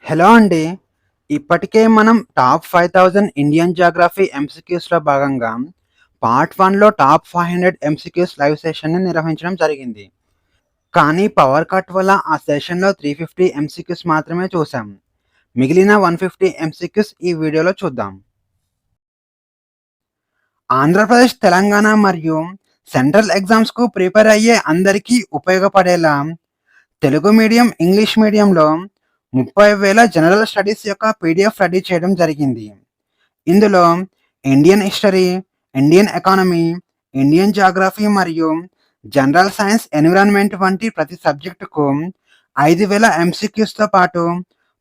Hello అండి. ఇప్పటికే మనం టాప్ 5000 ఇండియన్ జియోగ్రఫీ ఎంసీక్యూస్‌లో భాగంగా పార్ట్ 1లో టాప్ 500 ఎంసీక్యూస్ లైవ్ సెషన్‌ని నిర్వహించడం జరిగింది. కానీ పవర్ కట్ వల్ల ఆ సెషన్‌లో 350 ఎంసీక్యూస్ మాత్రమే చూసాం. మిగిలిన 150 ఎంసీక్యూస్ ఈ వీడియోలో చూద్దాం. ఆంధ్రప్రదేశ్, తెలంగాణ మరియు సెంట్రల్ ఎగ్జామ్స్‌కు ప్రిపేర్ అయ్యే అందరికీ ఉపయోగపడేలా తెలుగు మీడియం, ఇంగ్లీష్ మీడియంలో 30,000 జనరల్ స్టడీస్ యొక్క పీడీఎఫ్ రెడీ చేయడం జరిగింది. ఇందులో Indian history, Indian economy, Indian Geography మరియు జనరల్ సైన్స్, ఎన్విరాన్మెంట్ వంటి ప్రతి సబ్జెక్టుకు 5,000 ఎంసీక్యూస్‌తో పాటు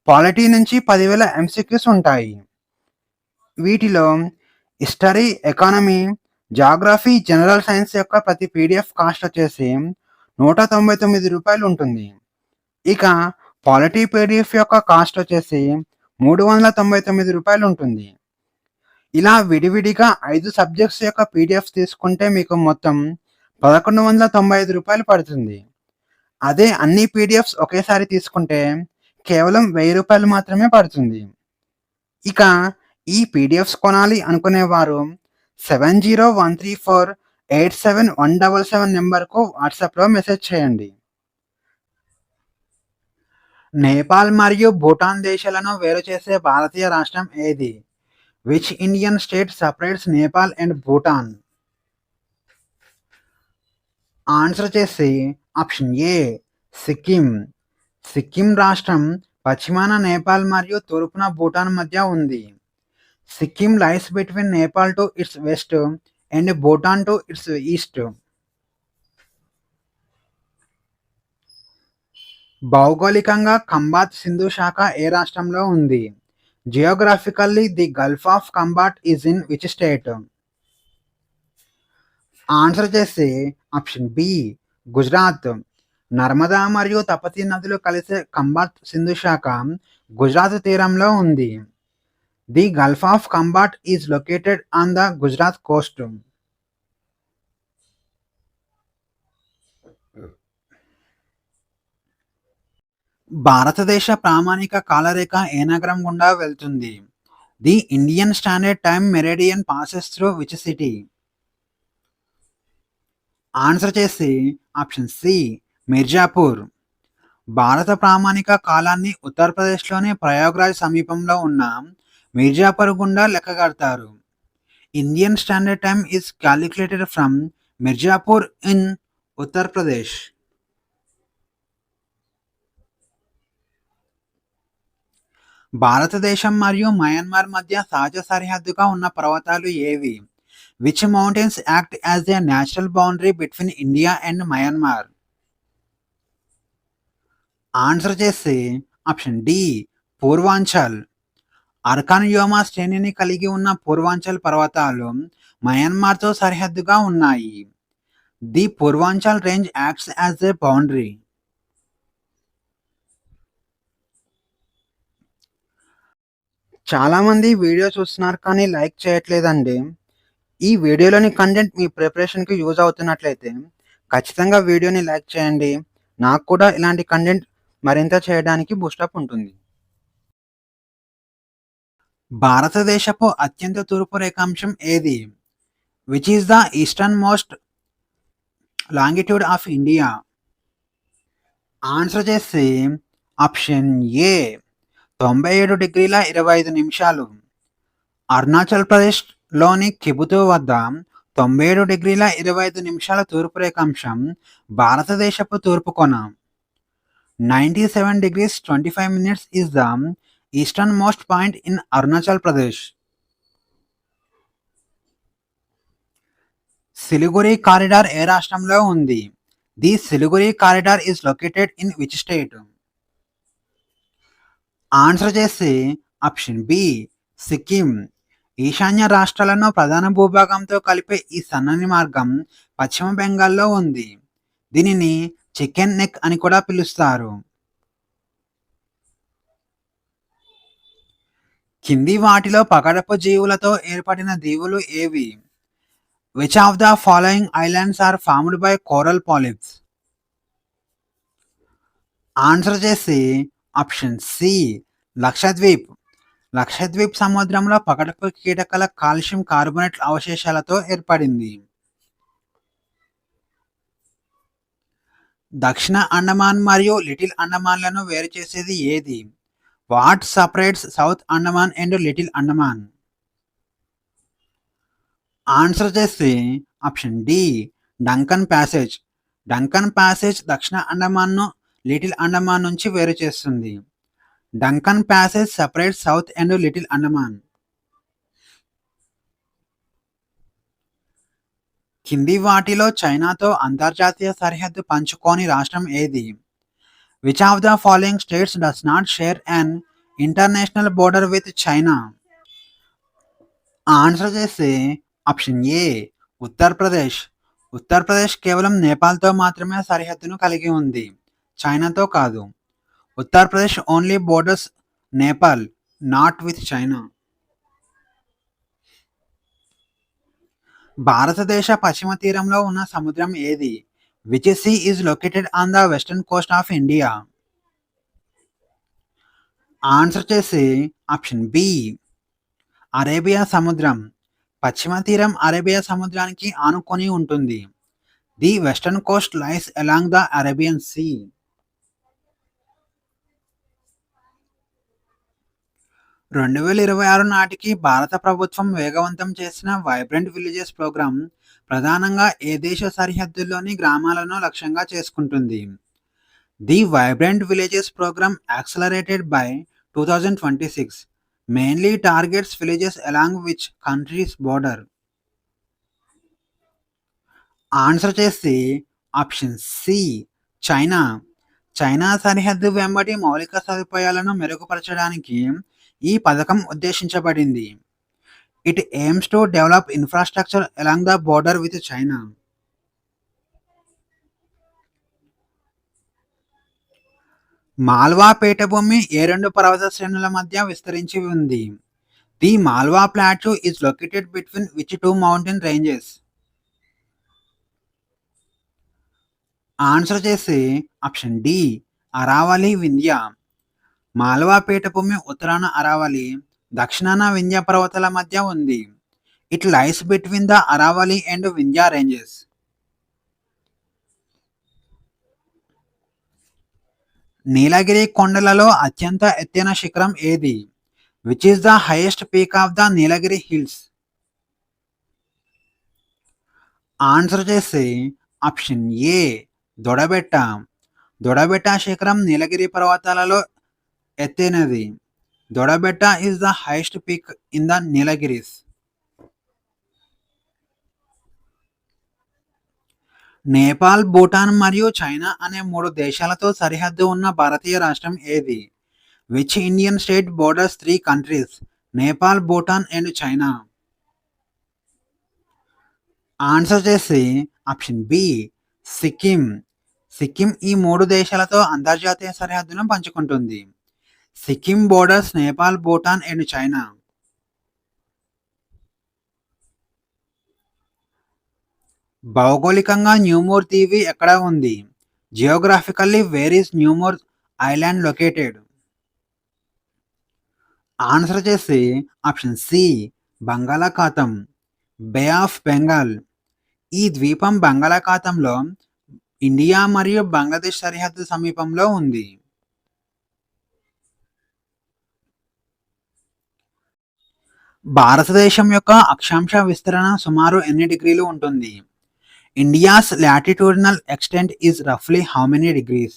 పాలిటీ నుంచి 10,000 ఎంసీక్యూస్ ఉంటాయి. వీటిలో history, economy, Geography, general science యొక్క ప్రతి పీడీఎఫ్ కాస్ట్ వచ్చేసి రూ. 199 ఉంటుంది. ఇక పాలిటీ పీడీఎఫ్ యొక్క కాస్ట్ వచ్చేసి రూ. 399 ఉంటుంది. ఇలా విడివిడిగా 5 సబ్జెక్ట్స్ యొక్క పీడీఎఫ్స్ తీసుకుంటే మీకు మొత్తం రూ. 1,195 పడుతుంది. అదే అన్ని పీడీఎఫ్స్ ఒకేసారి తీసుకుంటే కేవలం రూ. 1,000 మాత్రమే పడుతుంది. ఇక ఈ పీడీఎఫ్స్ కొనాలి అనుకునేవారు 7013487177 నెంబర్‌కు వాట్సాప్‌లో మెసేజ్ చేయండి. నేపాల్ మరియు భూటాన్ దేశాలను వేరు చేసే భారతీయ రాష్ట్రం ఏది? Which Indian state separates Nepal and Bhutan? Answer వచ్చేసి ఆప్షన్ ఏ సిక్కిం. సిక్కిం రాష్ట్రం పశ్చిమాన నేపాల్ మరియు తూర్పున భూటాన్ మధ్య ఉంది. Sikkim lies between Nepal to its west and Bhutan to its east. భౌగోళికంగా ఖంబాత్ సింధు శాఖ ఏ రాష్ట్రంలో ఉంది? Geographically the gulf of Khambhat is in which state? Answer వచ్చేసి ఆప్షన్ బి గుజరాత్. నర్మదా మరియు తపతీ నదులు కలిసే ఖంబాత్ సింధు శాఖ గుజరాత్ తీరంలో ఉంది. The gulf of Khambhat is located on the Gujarat coast. భారతదేశ ప్రామాణిక కాలరేఖ ఏ నగరం గుండా వెళ్తుంది? The Indian standard time meridian passes through which city? Answer చేసి ఆప్షన్ సి మిర్జాపూర్. భారత ప్రామాణిక కాలాన్ని ఉత్తరప్రదేశ్లోని ప్రయాగ్రాజ్ సమీపంలో ఉన్న మిర్జాపూర్ గుండా లెక్కగడతారు. Indian standard time is calculated from Mirzapur in Uttar Pradesh. భారతదేశం మరియు మయన్మార్ మధ్య సహజ సరిహద్దుగా ఉన్న పర్వతాలు ఏవి? Which mountains act as a natural boundary between India and Myanmar? Answer చేసి ఆప్షన్ డి పూర్వాంచల్. అర్కాన్యోమా శ్రేణిని కలిగి ఉన్న పూర్వాంచల్ పర్వతాలు మయన్మార్తో సరిహద్దుగా ఉన్నాయి. The Purvanchal range acts as a boundary. చాలామంది వీడియో చూస్తున్నారు కానీ లైక్ చేయట్లేదండి. ఈ వీడియోలోని కంటెంట్ మీ ప్రిపరేషన్‌కి యూజ్ అవుతున్నట్లయితే ఖచ్చితంగా వీడియోని లైక్ చేయండి. నాకు కూడా ఇలాంటి కంటెంట్ మరింత చేయడానికి బూస్టప్ ఉంటుంది. భారతదేశపు అత్యంత తూర్పు రేఖాంశం ఏది? Which is the eastern most longitude of India? Answer చేసి ఆప్షన్ ఏ 97°25'. అరుణాచల్ ప్రదేశ్‌లోని కిబుతు వద్ద 97°25' తూర్పు రేఖాంశం భారతదేశపు తూర్పు కొన. 97 degrees 25 minutes is the easternmost point in Arunachal Pradesh. Siliguri corridor ఏ రాష్ట్రంలో ఉంది? The Siliguri corridor is located in which state? Answer చేసి ఆప్షన్ బి సిక్కిం. ఈశాన్య రాష్ట్రాలను ప్రధాన భూభాగంతో కలిపే ఈ సన్నని మార్గం పశ్చిమ బెంగాల్లో ఉంది. దీనిని చికెన్ నెక్ అని కూడా పిలుస్తారు. కింది వాటిలో పగడపు జీవులతో ఏర్పడిన దీవులు ఏవి? Which of the following islands are formed by coral polyps? Answer చేసి ఆప్షన్ సి లక్షద్వీప్ లక్షద్వీప్ సముద్రంలో పగడపు కీటకాల కాల్షియం కార్బోనేట్ అవశేషాలతో ఏర్పడింది. దక్షిణ అండమాన్ మరియు లిటిల్ అండమాన్లను వేరు చేసేది ఏది? What separates south Andaman and little Andaman? Answer చేస్తే option D Duncan passage. Duncan passage దక్షిణ అండమాన్ను లిటిల్ అండమాన్ నుంచి వేరు చేస్తుంది. Duncan passage separate south and little Andaman. కింది వాటిలో చైనాతో అంతర్జాతీయ సరిహద్దు పంచుకోని రాష్ట్రం ఏది? Which of the following states does not share an international border with China? Answer చేస్తే ఆప్షన్ ఏ ఉత్తరప్రదేశ్. ఉత్తరప్రదేశ్ కేవలం నేపాల్తో మాత్రమే సరిహద్దును కలిగి ఉంది, చైనాతో కాదు. Uttar Pradesh only borders Nepal, not with China. భారతదేశ పశ్చిమ తీరంలో ఉన్న సముద్రం ఏది? Which sea is located on the western coast of India? Answer చేసి ఆప్షన్ బి అరేబియా సముద్రం. పశ్చిమ తీరం అరేబియా సముద్రానికి ఆనుకొని ఉంటుంది. The western coast lies along the Arabian sea. 2026 నాటికి భారత ప్రభుత్వం వేగవంతం చేసిన వైబ్రెంట్ విలేజెస్ ప్రోగ్రాం ప్రధానంగా ఏ దేశ సరిహద్దుల్లోని గ్రామాలను లక్ష్యంగా చేసుకుంటుంది? The vibrant villages program accelerated by 2026 mainly targets villages along which countries border? Answer చేసి ఆప్షన్ సి చైనా. చైనా సరిహద్దు వెంబడి మౌలిక సదుపాయాలను మెరుగుపరచడానికి ఈ పథకం ఉద్దేశించబడింది. It aims to develop infrastructure along the border with China. Malwa పీఠభూమి ఏ రెండు పర్వత శ్రేణుల మధ్య విస్తరించి ఉంది? The Malwa plateau is located between which two mountain ranges? Answer చేసి ఆప్షన్ డి అరావలి వింధ్య. మాల్వా పీఠభూమి ఉత్తరాన అరావలి, దక్షిణాన వింధ్య పర్వతాల మధ్య ఉంది. It lies between the Aravalli and Vindhya ranges. Nilgiri కొండలలో అత్యంత ఎత్తైన శిఖరం ఏది? Which is the highest peak of the Nilgiri hills? Answer చేసి ఆప్షన్ ఏ దొడబెట్ట. దొడబెట్ట శిఖరం నీలగిరి పర్వతాలలో ఎత్తైనది. Doddabetta is the highest peak in the Nilgiris. Nepal, Bhutan మరియు చైనా అనే 3 దేశాలతో సరిహద్దు ఉన్న భారతీయ రాష్ట్రం ఏది? Which Indian state borders 3 countries Nepal, Bhutan and China? Answer చేసి ఆప్షన్ బి సిక్కిం. సిక్కిం ఈ 3 దేశాలతో అంతర్జాతీయ సరిహద్దును పంచుకుంటుంది. Sikkim borders Nepal, Bhutan and China. భౌగోళికంగా న్యూమోర్ దీవి ఎక్కడ ఉంది? Geographically where is New Moore island located? Answer చేసి ఆప్షన్ సి బంగాళాఖాతం, బే ఆఫ్ బెంగాల్. ఈ ద్వీపం బంగాళాఖాతంలో ఇండియా మరియు బంగ్లాదేశ్ సరిహద్దు సమీపంలో ఉంది. భారతదేశం యొక్క అక్షాంశ విస్తరణ సుమారు ఎన్ని డిగ్రీలు ఉంటుంది? ఇండియాస్ లాటిట్యూడినల్ ఎక్స్టెంట్ ఈజ్ రఫ్లీ హౌ మెనీ డిగ్రీస్?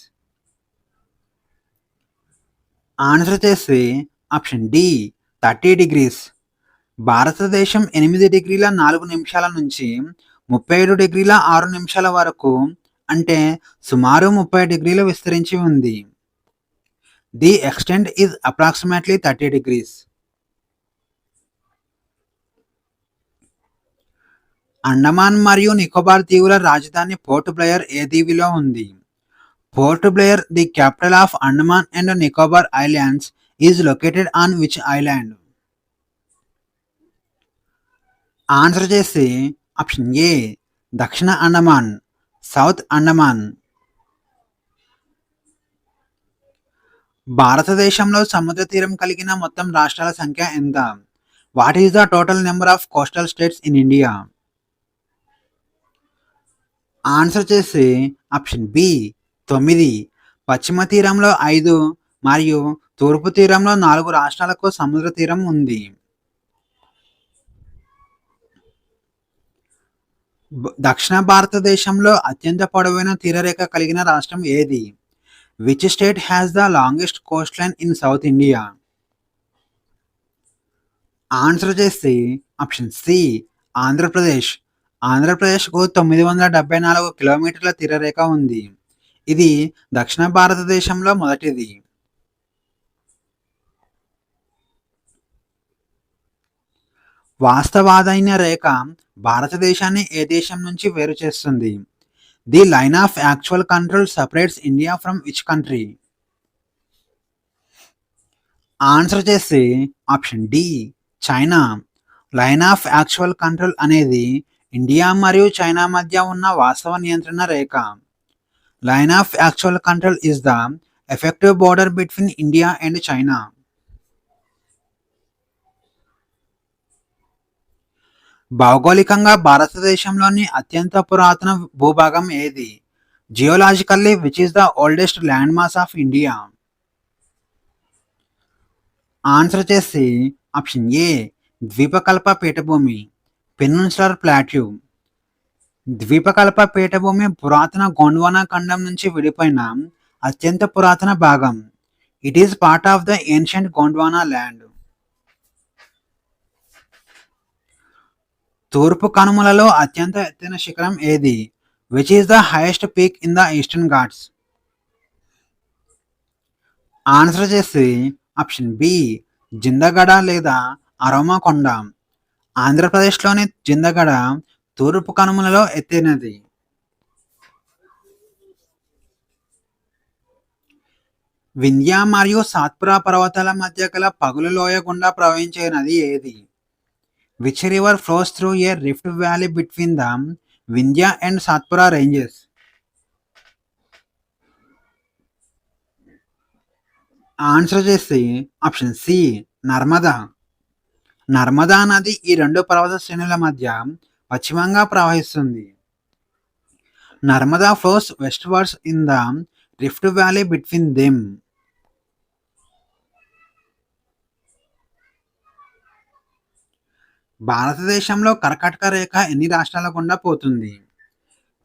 ఆన్సర్ చేసి ఆప్షన్ డి 30 డిగ్రీస్. భారతదేశం 8 డిగ్రీల 4 నిమిషాల నుంచి 37 డిగ్రీల 6 నిమిషాల వరకు, అంటే సుమారు 30 డిగ్రీలు విస్తరించి ఉంది. The extent is approximately 30 degrees. Andaman మరియు నికోబార్ దీవుల రాజధాని పోర్ట్ బ్లెయిర్ ఏ దీవిలో ఉంది? Port Blair, the capital of Andaman and Nicobar islands, is located on which island? Answer చేసి ఆప్షన్ ఏ దక్షిణ అండమాన్, సౌత్ అండమాన్. భారతదేశంలో సముద్ర తీరం కలిగిన మొత్తం రాష్ట్రాల సంఖ్య ఎంత? What is the total number of coastal states in India? Answer చేసి ఆప్షన్ బి 9. పశ్చిమ తీరంలో 5 మరియు తూర్పు తీరంలో 4 రాష్ట్రాలకు సముద్ర తీరం ఉంది. దక్షిణ భారతదేశంలో అత్యంత పొడవైన తీరరేఖ కలిగిన రాష్ట్రం ఏది? Which state has the longest coast line in south India? Answer చేసి ఆప్షన్ సి ఆంధ్రప్రదేశ్. ఆంధ్రప్రదేశ్కు 974 కిలోమీటర్ల తీరరేఖ ఉంది. ఇది దక్షిణ భారతదేశంలో మొదటిది. వాస్తవాదైన రేఖ భారతదేశాన్ని ఏ దేశం నుంచి వేరు చేస్తుంది? The line of actual control separates India from which country? Answer చేసి option D China. Line of actual control అనేది ఇండియా మరియు చైనా మధ్య ఉన్న వాస్తవ నియంత్రణ రేఖ. Line of actual control is the effective border between India and China. భౌగోళికంగా భారతదేశంలోని అత్యంత పురాతన భూభాగం ఏది? Geologically which is the oldest land mass of India? Answer చేసి ఆప్షన్ ఏ ద్వీపకల్ప పీఠభూమి, పెనిన్సులర్ ప్లాట్యూ. ద్వీపకల్ప పీఠభూమి పురాతన గోండ్వానా ఖండం నుంచి విడిపోయిన అత్యంత పురాతన భాగం. It is part of the ancient Gondwana land. తూర్పు కనుమలలో అత్యంత ఎత్తైన శిఖరం ఏది? Which is the highest peak in the eastern Ghats? Answer చేసి ఆప్షన్ బి జిందగడ లేదా అరోమా కొండ. ఆంధ్రప్రదేశ్లోని జిందగడ తూర్పు కనుమలలో ఎత్తైనది. వింధ్య మరియు సాత్పురా పర్వతాల మధ్య గల పగులు లోయ గుండా ప్రవహించే నది ఏది? Which river flows through a rift valley between the Vindhya and Satpura ranges? Answer చేసి ఆప్షన్ సి నర్మదా. నర్మదా నది ఈ రెండు పర్వత శ్రేణుల మధ్య పశ్చిమంగా ప్రవహిస్తుంది. Narmada flows westwards in the rift valley between them. భారతదేశంలో కర్కాటక రేఖ ఎన్ని రాష్ట్రాల గుండా పోతుంది?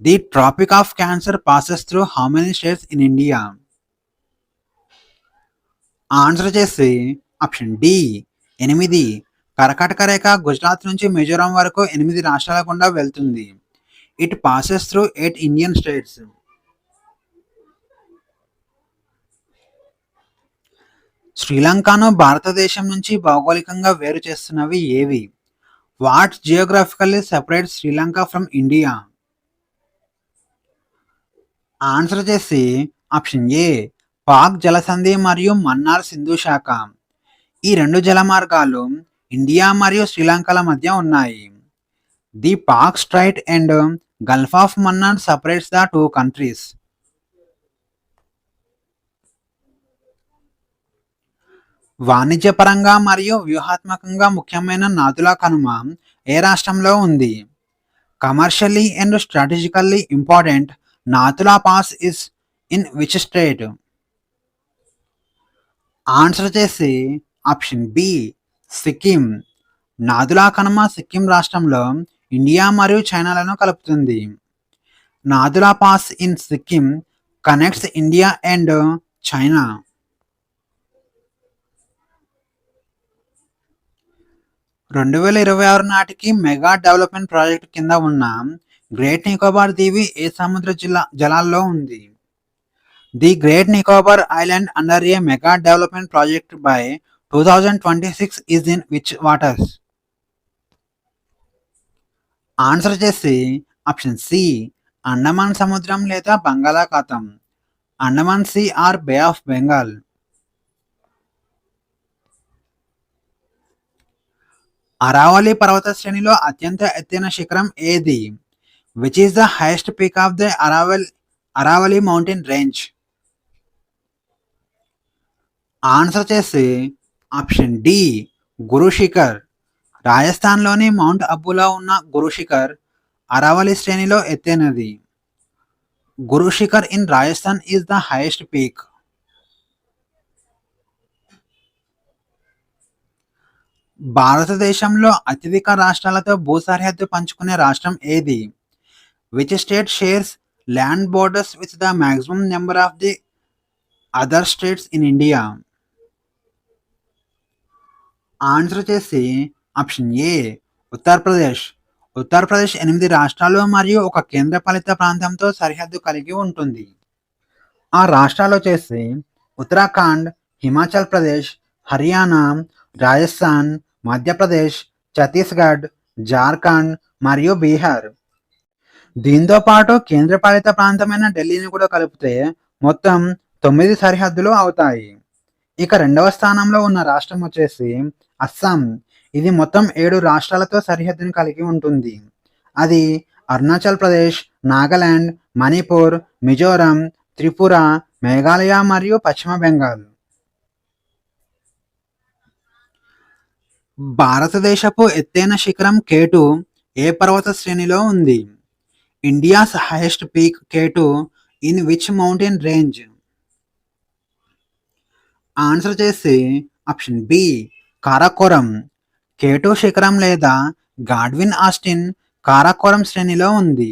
The tropic of cancer passes through how many states in India? Answer చేసి ఆప్షన్ డి 8. కర్కాటక రేఖ గుజరాత్ నుంచి మిజోరాం వరకు 8 రాష్ట్రాల గుండా వెళ్తుంది. It passes through 8 Indian states. శ్రీలంకను భారతదేశం నుంచి భౌగోళికంగా వేరు చేస్తున్నవి ఏవి? What geographically separate Sri Lanka from India? Answer చేసి ఆప్షన్ ఏ పాక్ జలసంధి మరియు మన్నార్ సింధు శాఖ. ఈ రెండు జలమార్గాలు ఇండియా మరియు శ్రీలంకల మధ్య ఉన్నాయి. The Palk strait and gulf of Mannar separates the two countries. వాణిజ్యపరంగా మరియు వ్యూహాత్మకంగా ముఖ్యమైన నాథులా కనుమ ఏ రాష్ట్రంలో ఉంది? Commercially and strategically important Nathula pass is in which state? Answer చేసి ఆప్షన్ బి సిక్కిం. నాథులా కనుమ సిక్కిం రాష్ట్రంలో ఇండియా మరియు చైనాలను కలుపుతుంది. Nathula pass in Sikkim connects India and China. 2026 నాటికి మెగా డెవలప్మెంట్ ప్రాజెక్టు కింద ఉన్న గ్రేట్ నికోబార్ దీవి ఏ సముద్ర జలాల్లో ఉంది? The great Nicobar island under a mega development project by 2026 is in which waters? Answer చేసి ఆప్షన్ సి అండమాన్ సముద్రం లేదా బంగాళాఖాతం. Andaman sea or bay of Bengal. Aravalli పర్వత శ్రేణిలో అత్యంత ఎత్తైన శిఖరం ఏది? Which is the highest peak of the Aravalli mountain range? Answer చేసి ఆప్షన్ డి గురు శిఖర్. రాజస్థాన్లోని మౌంట్ అబులో ఉన్న గురు శిఖర్ అరావళి శ్రేణిలో ఎత్తైనది. Guru Shikhar in Rajasthan is the highest peak. భారతదేశంలో అత్యధిక రాష్ట్రాలతో భూ సరిహద్దు పంచుకునే రాష్ట్రం ఏది? Which state shares land borders with the maximum number of the other states in India? Answer చేసి ఆప్షన్ ఏ ఉత్తరప్రదేశ్. ఉత్తరప్రదేశ్ 8 రాష్ట్రాలు మరియు ఒక కేంద్రపాలిత ప్రాంతంతో సరిహద్దు కలిగి ఉంటుంది. ఆ రాష్ట్రాలు వచ్చేసి ఉత్తరాఖండ్, హిమాచల్ ప్రదేశ్, హర్యానా, రాజస్థాన్, మధ్యప్రదేశ్, ఛత్తీస్గఢ్, జార్ఖండ్ మరియు బీహార్. దీంతో పాటు కేంద్రపాలిత ప్రాంతమైన ఢిల్లీని కూడా కలిపితే మొత్తం 9 సరిహద్దులు అవుతాయి. ఇక రెండవ స్థానంలో ఉన్న రాష్ట్రం వచ్చేసి అస్సాం. ఇది మొత్తం 7 రాష్ట్రాలతో సరిహద్దును కలిగి ఉంటుంది. అది అరుణాచల్ ప్రదేశ్, నాగాలాండ్, మణిపూర్, మిజోరం, త్రిపుర, మేఘాలయ మరియు పశ్చిమ బెంగాల్. భారతదేశపు ఎత్తైన శిఖరం కేటు ఏ పర్వత శ్రేణిలో ఉంది? India's highest peak కేటు in which mountain range? Answer చేసి ఆప్షన్ బి కారాకోరం. కేటు శిఖరం లేదా గాడ్విన్ ఆస్టిన్ కారాకోరం శ్రేణిలో ఉంది.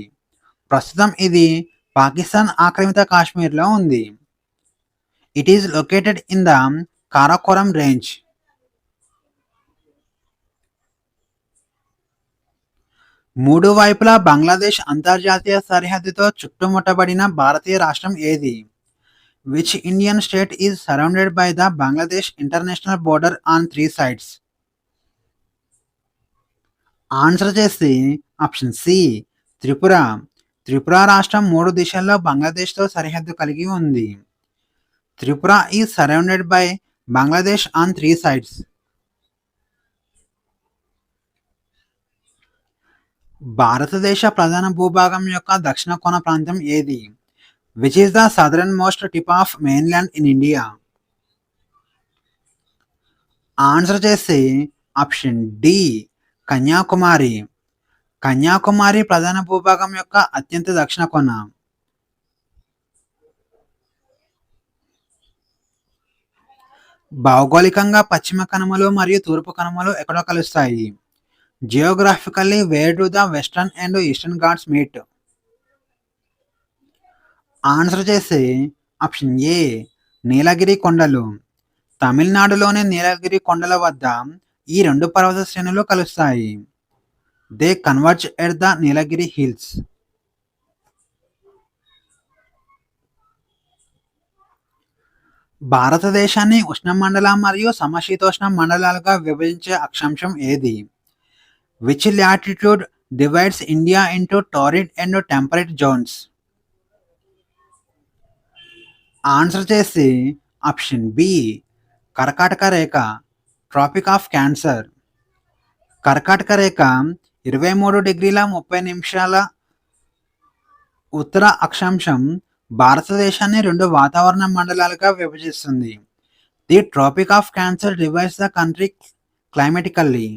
ప్రస్తుతం ఇది పాకిస్తాన్ ఆక్రమిత కాశ్మీర్లో ఉంది. It is located in the Karakoram range. మూడు వైపులా బంగ్లాదేశ్ అంతర్జాతీయ సరిహద్దుతో చుట్టుముట్టబడిన భారతీయ రాష్ట్రం ఏది? Which Indian state is surrounded by the Bangladesh international border on 3 sides? Answer చేసి ఆప్షన్ సి త్రిపుర. త్రిపుర రాష్ట్రం 3 దిశల్లో బంగ్లాదేశ్తో సరిహద్దు కలిగి ఉంది. Tripura is surrounded by Bangladesh on 3 sides. భారతదేశ ప్రధాన భూభాగం యొక్క దక్షిణ కోన ప్రాంతం ఏది? Which is the southern most tip of mainland in India? Answer చేసి ఆప్షన్ డి కన్యాకుమారి. కన్యాకుమారి ప్రధాన భూభాగం యొక్క అత్యంత దక్షిణ కొన. భౌగోళికంగా పశ్చిమ కనుమలు మరియు తూర్పు కనుమలు ఎక్కడ కలుస్తాయి? Geographically where do the western and eastern ghats meet? Answer చేసి ఆప్షన్ ఏ నీలగిరి కొండలు. తమిళనాడులోని నీలగిరి కొండల వద్ద ఈ 2 పర్వత శ్రేణులు కలుస్తాయి. They converge at the Nilgiri hills. భారతదేశాన్ని ఉష్ణమండల మరియు సమశీతోష్ణ మండలాలుగా విభజించే అక్షాంశం ఏది? Which latitude divides India into torrid and temperate zones? Answer చేసి ఆప్షన్ బి కర్కాటక రేఖ, ట్రాపిక్ ఆఫ్ క్యాన్సర్. కర్కాటక రేఖ 23°30' ఉత్తర అక్షాంశం భారతదేశాన్ని 2 వాతావరణ మండలాలుగా విభజిస్తుంది. The tropic of cancer divides the country climatically.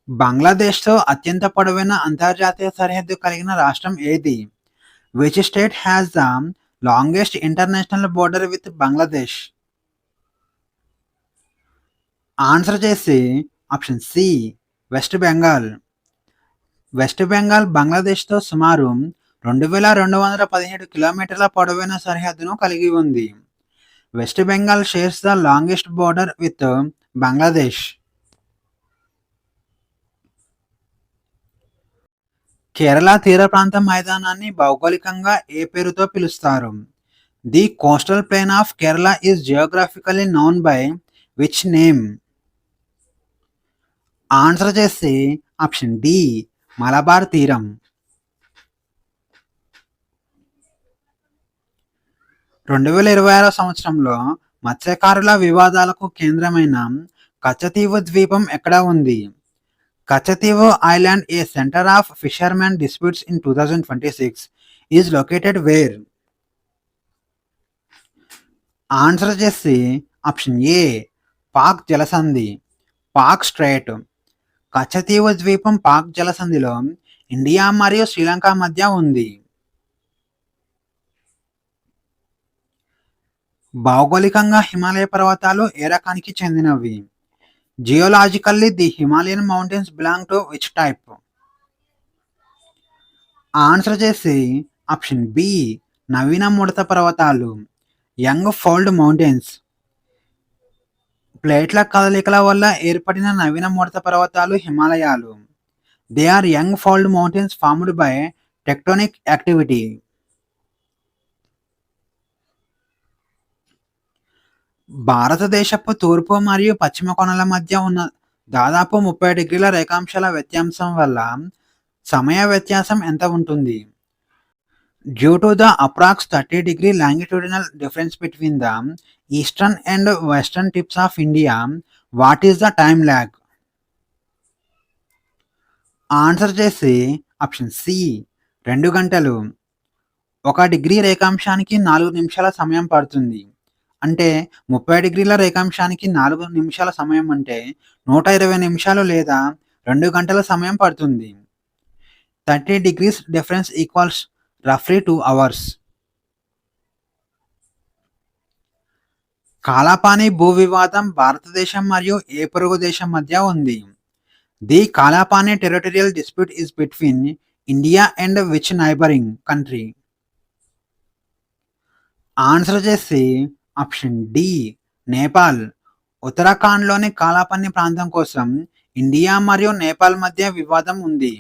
బంగ్లాదేశ్తో అత్యంత పొడవైన అంతర్జాతీయ సరిహద్దు కలిగిన రాష్ట్రం ఏది? Which state has the longest international border with Bangladesh? Answer చేసి option C west Bengal. West Bengal బంగ్లాదేశ్తో సుమారు 2217 కిలోమీటర్ల పొడవైన సరిహద్దును కలిగి ఉంది. West Bengal shares the longest border with Bangladesh. Kerala తీర ప్రాంత మైదానాన్ని భౌగోళికంగా ఏ పేరుతో పిలుస్తారు? The coastal plain of Kerala is geographically known by which name? Answer చేసి ఆప్షన్ డి మలబార్ తీరం. 2026 సంవత్సరంలో మత్స్యకారుల వివాదాలకు కేంద్రమైన కచ్చతీవు ద్వీపం ఎక్కడ ఉంది? Katchatheevu island, a centre of fishermen disputes in 2026, is located where? Answer వచ్చేసి ఆప్షన్ ఏ పాక్ జలసంధి, పాక్ స్ట్రైట్. కచ్చతీవు ద్వీపం పాక్ జలసంధిలో ఇండియా మరియు శ్రీలంక మధ్య ఉంది. భౌగోళికంగా హిమాలయ పర్వతాలు ఏ రకానికి చెందినవి? Geologically the Himalayan mountains belong to which type? Answer చేసి ఆప్షన్ బి నవీన ముడత పర్వతాలు, యంగ్ ఫోల్డ్ మౌంటైన్స్. ప్లేట్ల కదలికల వల్ల ఏర్పడిన నవీన ముడత పర్వతాలు హిమాలయాలు. They are young fold mountains formed by tectonic activity. భారతదేశపు తూర్పు మరియు పశ్చిమ కొనల మధ్య ఉన్న దాదాపు 30 డిగ్రీల రేఖాంశాల వ్యత్యాసం వల్ల సమయ వ్యత్యాసం ఎంత ఉంటుంది? Due to the approx 30-degree longitudinal difference between the eastern and western tips of India, what is the time lag? Answer చేసి ఆప్షన్ సి 2 గంటలు. 1 డిగ్రీ రేఖాంశానికి 4 నిమిషాల సమయం పడుతుంది. అంటే 30 డిగ్రీల రేఖాంశానికి 4 నిమిషాల సమయం అంటే 120 నిమిషాలు లేదా 2 గంటల సమయం పడుతుంది. 30 degrees difference equals roughly 2 hours. Kalapani భూ వివాదం భారతదేశం మరియు ఏ పొరుగు దేశం మధ్య ఉంది? The Kalapani territorial dispute is between India and which neighbouring country? Answer చేసి ఆప్షన్ డి నేపాల్. ఉత్తరాఖండ్లోని కాలాపాని ప్రాంతం కోసం ఇండియా మరియు నేపాల్ మధ్య వివాదం ఉంది.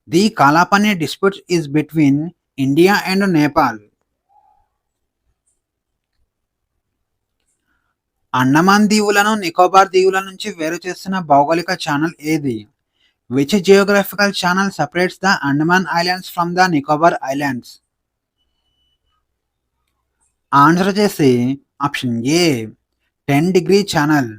The Kalapani dispute is between India and Nepal. Andaman దీవులను నికోబార్ దీవుల నుంచి వేరు చేస్తున్న భౌగోళిక ఛానల్ ఏది? Which geographical channel separates the Andaman islands from the Nicobar islands? Answer చేసి option A 10-degree channel.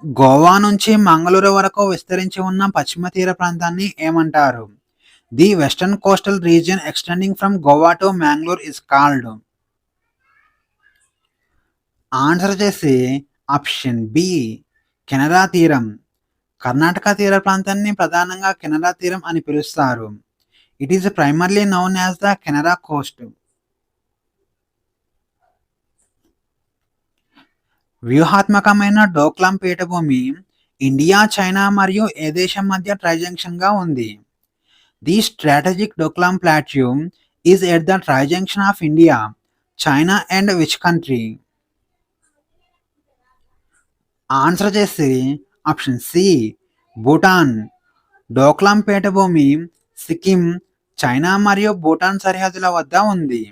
Goa నుంచి మంగళూరు వరకు విస్తరించి ఉన్న పశ్చిమ తీర ప్రాంతాన్ని ఏమంటారు? The western coastal region extending from Goa to Mangalore is called. Answer చేసి ఆప్షన్ బి కెనరా తీరం. కర్ణాటక తీర ప్రాంతాన్ని ప్రధానంగా కెనరా తీరం అని పిలుస్తారు. It is primarily known as the Canara coast. వ్యూహాత్మకమైన డోక్లాం పీఠభూమి ఇండియా, చైనా మరియు ఏ దేశం మధ్య ట్రైజంక్షన్గా ఉంది? The strategic Doklam plateau is at the trijunction of India, China and which country? Answer చేసి ఆప్షన్ సి భూటాన్. డోక్లాం పీఠభూమి సిక్కిం, చైనా మరియు భూటాన్ సరిహద్దుల వద్ద ఉంది.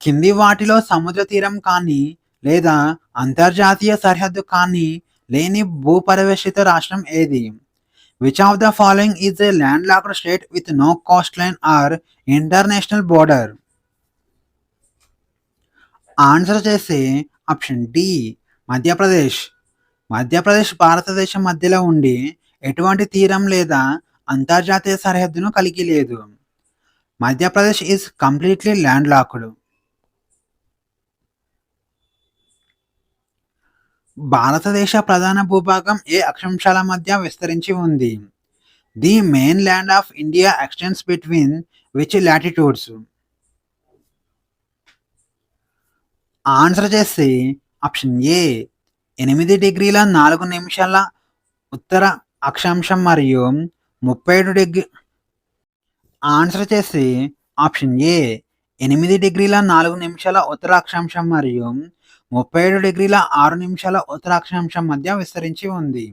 కింది వాటిలో సముద్ర తీరం కానీ లేదా అంతర్జాతీయ సరిహద్దు కానీ లేని భూపరివేష్టిత రాష్ట్రం ఏది? Which of the following is a land locked state with no coast line or international border? Answer చేసి ఆప్షన్ డి మధ్యప్రదేశ్. మధ్యప్రదేశ్ భారతదేశం మధ్యలో ఉండి ఎటువంటి తీరం లేదా అంతర్జాతీయ సరిహద్దును కలిగి లేదు. Madhya Pradesh is completely land locked. భారతదేశ ప్రధాన భూభాగం ఏ అక్షాంశాల మధ్య విస్తరించి ఉంది? The main land of India extends between which latitudes? Answer చేసి ఆప్షన్ ఏ 8 డిగ్రీల 4 నిమిషాల ఉత్తర అక్షాంశం మరియు 37 ఆన్సర్ చేసి ఆప్షన్ ఏ 8 డిగ్రీల 4 నిమిషాల ఉత్తర అక్షాంశం మరియు 37 డిగ్రీల 6 నిమిషాల ఉత్తర అక్షాంశం మధ్య విస్తరించి ఉంది.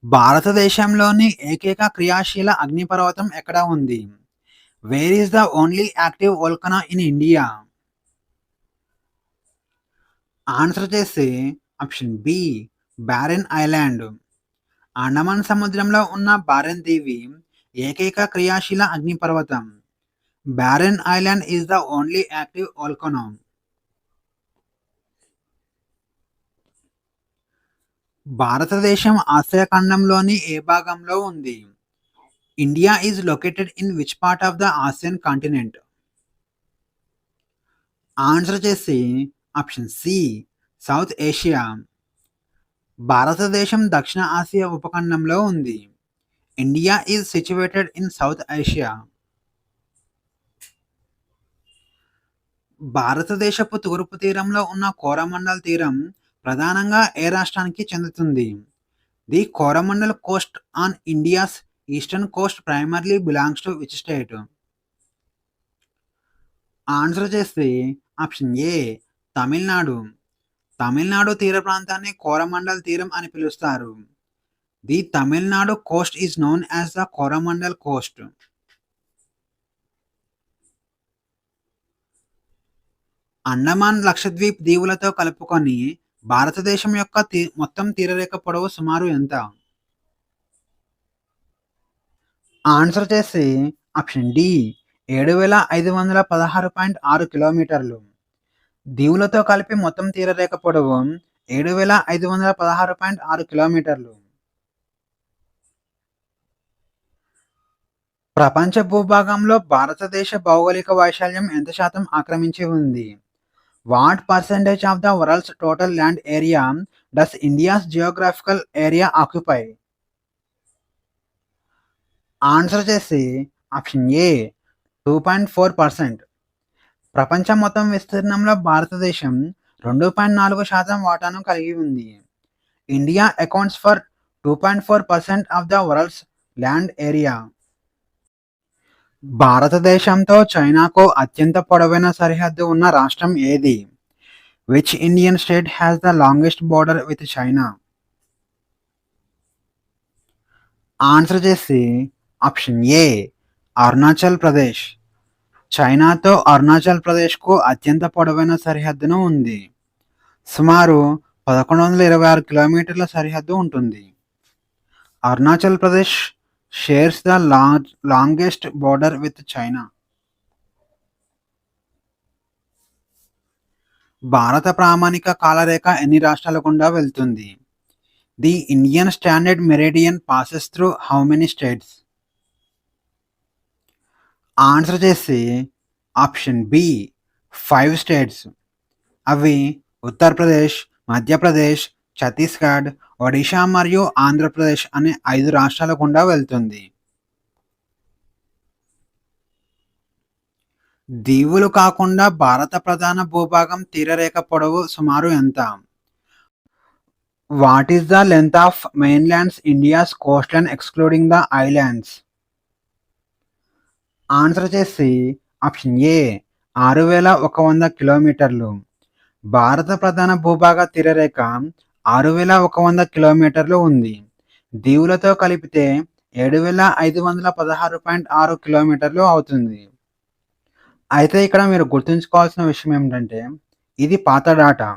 భారతదేశంలోని ఏకైక క్రియాశీల అగ్నిపర్వతం ఎక్కడ ఉంది? Where is the only active volcano in India? Answer చేసి ఆప్షన్ బి బారెన్ ఐలాండ్. అండమాన్ సముద్రంలో ఉన్న బారెన్ దీవి ఏకైక క్రియాశీల అగ్నిపర్వతం. Barren Island is the only active volcano. భారతదేశం ఆసియా ఖండంలోని ఏ భాగంలో ఉంది? India is located in which part of the Asian continent? Answer చేసి ఆప్షన్ సి సౌత్ ఏషియా. భారతదేశం దక్షిణ ఆసియా ఉపఖండంలో ఉంది. India is situated in south Asia. భారతదేశపు తూర్పు తీరంలో ఉన్న కోరమండల్ తీరం ప్రధానంగా ఏ రాష్ట్రానికి చెందుతుంది? The Coromandel coast on India's eastern coast primarily belongs to which state? Answer చేస్తే ఆప్షన్ ఏ తమిళనాడు. తమిళనాడు తీర ప్రాంతాన్ని కోరమండల్ తీరం అని పిలుస్తారు. The Tamil Nadu coast is known as the Coromandel coast. Andaman Lakshadweep దీవులతో కలుపుకొని భారతదేశం యొక్క మొత్తం తీరరేఖ పొడవు సుమారు ఎంత? ఆన్సర్ చేసి ఆప్షన్ డి 7,516.6 కిలోమీటర్లు. దీవులతో కలిపి మొత్తం తీరరేఖ పొడవు 7,516.6 కిలోమీటర్లు. ప్రపంచ భూభాగంలో భారతదేశ భౌగోళిక వైశాల్యం ఎంత శాతం ఆక్రమించి ఉంది? What percentage of the world's total land area does India's geographical area occupy? Answer చేసి ఆప్షన్ ఏ 2.4%. ప్రపంచం మొత్తం విస్తీర్ణంలో భారతదేశం 2.4% వాటాను కలిగి ఉంది. India accounts for 2.4% of the world's land area. భారతదేశంతో చైనాకు అత్యంత పొడవైన సరిహద్దు ఉన్న రాష్ట్రం ఏది? Which Indian state has the longest border with China? Answer చేసి ఆప్షన్ ఏ అరుణాచల్ ప్రదేశ్. చైనాతో అరుణాచల్ ప్రదేశ్కు అత్యంత పొడవైన సరిహద్దును ఉంది. సుమారు 1126 కిలోమీటర్ల సరిహద్దు ఉంటుంది. Arunachal Pradesh shares the longest border with China. భారత ప్రామాణిక కాలరేఖ ఎన్ని రాష్ట్రాల గుండా వెళ్తుంది? The Indian standard meridian passes through how many states? Answer చేసి ఆప్షన్ బి 5 స్టేట్స్. అవి ఉత్తరప్రదేశ్, మధ్యప్రదేశ్, ఛత్తీస్గఢ్, ఒడిషా మరియు ఆంధ్రప్రదేశ్ అనే 5 రాష్ట్రాల గుండా వెళ్తుంది. దీవులు కాకుండా భారత ప్రధాన భూభాగం తీరరేఖ పొడవు సుమారు ఎంత? What is the length of mainland's India's coast line excluding the islands? Answer చేసి ఆప్షన్ ఏ 6,100 కిలోమీటర్లు. భారత ప్రధాన భూభాగ తీరరేఖ 6,100 కిలోమీటర్లు ఉంది. దీవులతో కలిపితే 7,516.6 కిలోమీటర్లు అవుతుంది. అయితే ఇక్కడ మీరు గుర్తుంచుకోవాల్సిన విషయం ఏమిటంటే ఇది పాత డాటా.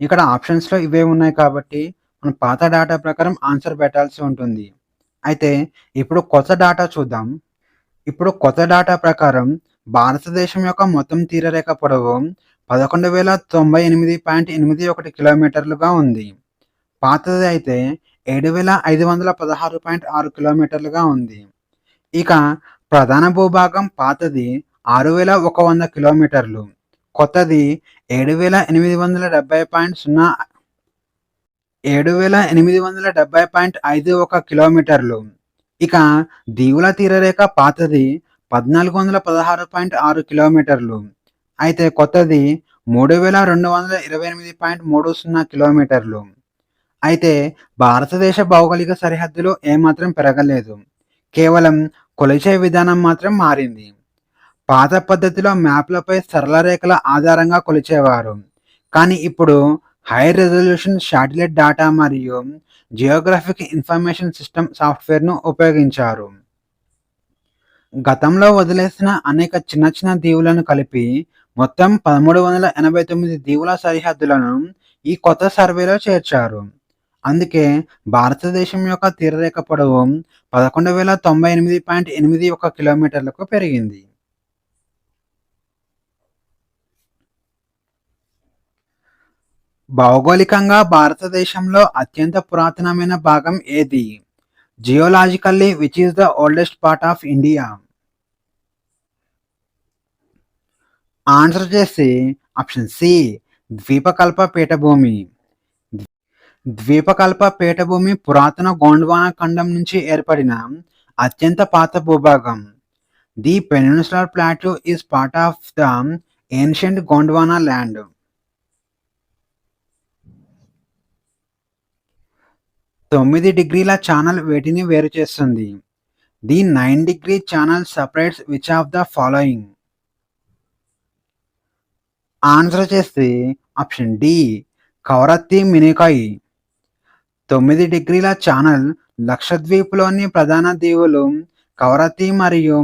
ఇక్కడ ఆప్షన్స్లో ఇవే ఉన్నాయి కాబట్టి మనం పాత డాటా ప్రకారం ఆన్సర్ పెట్టాల్సి ఉంటుంది. అయితే ఇప్పుడు కొత్త డాటా చూద్దాం. ఇప్పుడు కొత్త డాటా ప్రకారం భారతదేశం యొక్క మొత్తం తీరరేఖ పొడవు 11,098.81 కిలోమీటర్లుగా ఉంది. పాతది అయితే 7,516.6 కిలోమీటర్లుగా ఉంది. ఇక ప్రధాన భూభాగం పాతది 6,100 కిలోమీటర్లు, కొత్తది 7,870.51 కిలోమీటర్లు. ఇక దీవుల తీరరేఖ పాతది 1,416.6 కిలోమీటర్లు, అయితే కొత్తది 3,228.30 కిలోమీటర్లు. అయితే భారతదేశ భౌగోళిక సరిహద్దులు ఏమాత్రం పెరగలేదు, కేవలం కొలిచే విధానం మాత్రం మారింది. పాత పద్ధతిలో మ్యాప్లపై సరళ రేఖల ఆధారంగా కొలిచేవారు, కానీ ఇప్పుడు హై రెజల్యూషన్ శాటిలైట్ డేటా మరియు జియోగ్రాఫిక్ ఇన్ఫర్మేషన్ సిస్టమ్ సాఫ్ట్వేర్ను ఉపయోగించారు. గతంలో వదిలేసిన అనేక చిన్న చిన్న దీవులను కలిపి మొత్తం 1,389 దీవుల సరిహద్దులను ఈ కొత్త సర్వేలో చేర్చారు. అందుకే భారతదేశం యొక్క తీరరేఖ పొడవు 11,098.81 కిలోమీటర్లకు పెరిగింది. భౌగోళికంగా భారతదేశంలో అత్యంత పురాతనమైన భాగం ఏది? Geologically which is the oldest part of India? Answer చేసి ఆప్షన్ సి ద్వీపకల్ప పీఠభూమి. ద్వీపకల్ప పీఠభూమి పురాతన గోండ్వానా ఖండం నుంచి ఏర్పడిన అత్యంత పాత భూభాగం. The peninsular plateau is part of the ancient Gondwana land. 9 డిగ్రీల ఛానల్ వేటిని వేరు చేస్తుంది? The 9 degree channel separates which of the following? Answer చేస్తే ఆప్షన్ డి కవరత్తి మినికాయ్. 9 డిగ్రీల ఛానల్ లక్షద్వీప్లోని ప్రధాన దీవులు కవరత్తి మరియు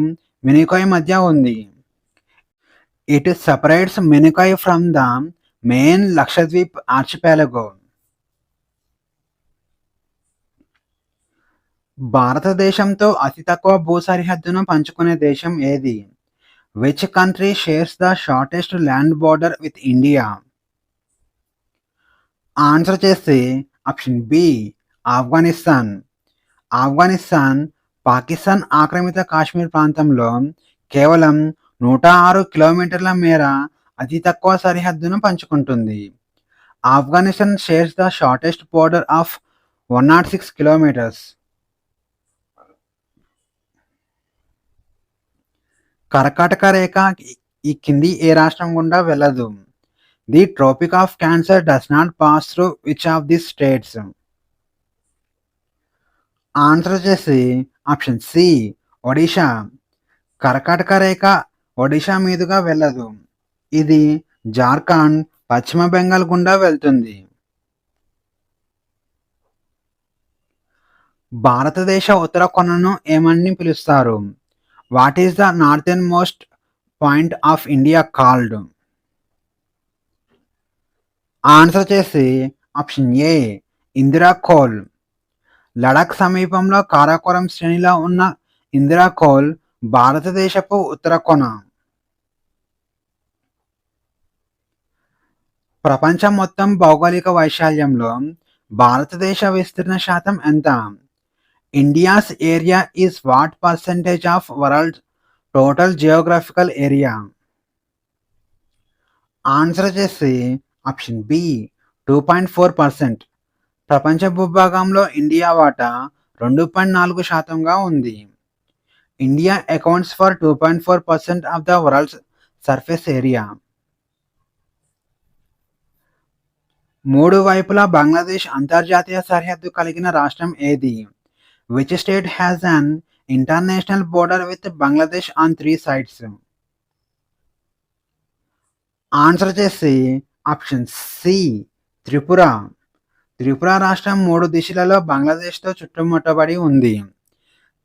మినికాయ్ మధ్య ఉంది. It separates Minicoy from the main Lakshadweep archipelago. భారతదేశంతో అతి తక్కువ భూ సరిహద్దును పంచుకునే దేశం ఏది? Which country shares the shortest land border with India? Answer చేస్తే ఆప్షన్ బి ఆఫ్ఘనిస్తాన్. ఆఫ్ఘనిస్తాన్ పాకిస్తాన్ ఆక్రమిత కాశ్మీర్ ప్రాంతంలో కేవలం 106 కిలోమీటర్ల మేర అతి తక్కువ సరిహద్దును పంచుకుంటుంది. Afghanistan shares the shortest border of 106 kilometres. కర్కాటక రేఖ ఈ కింది ఏ రాష్ట్రం గుండా వెళ్ళదు? The Tropic of Cancer does not pass through which of the states? Answer చేసి ఆప్షన్ సి ఒడిషా. కర్కాటక రేఖ ఒడిషా మీదుగా వెళ్ళదు. ఇది జార్ఖండ్, పశ్చిమ బెంగాల్ గుండా వెళ్తుంది. భారతదేశ ఉత్తర కొనను ఏమని పిలుస్తారు? What is the northern most point of India called? Answer చేసి option A Indira Col. Ladakh సమీపంలో కారాకోరం శ్రేణిలో ఉన్న ఇందిరా కోల్ భారతదేశపు ఉత్తర కొన. ప్రపంచం మొత్తం భౌగోళిక వైశాల్యంలో భారతదేశ విస్తీర్ణ శాతం ఎంత? India's area is what percentage of world total geographical area? Answer చేసి ఆప్షన్ బి 2.4%. ప్రపంచ భూభాగంలో ఇండియా వాటా 2.4%గా ఉంది. India accounts for 2.4% of the world's surface area. 3 వైపులా బంగ్లాదేశ్ అంతర్జాతీయ సరిహద్దు కలిగిన రాష్ట్రం ఏది? Which state has an international border with Bangladesh on 3 sides? Answer చేసి ఆప్షన్ సి త్రిపుర. త్రిపుర రాష్ట్రం 3 దిశలలో బంగ్లాదేశ్తో చుట్టుముట్టబడి ఉంది.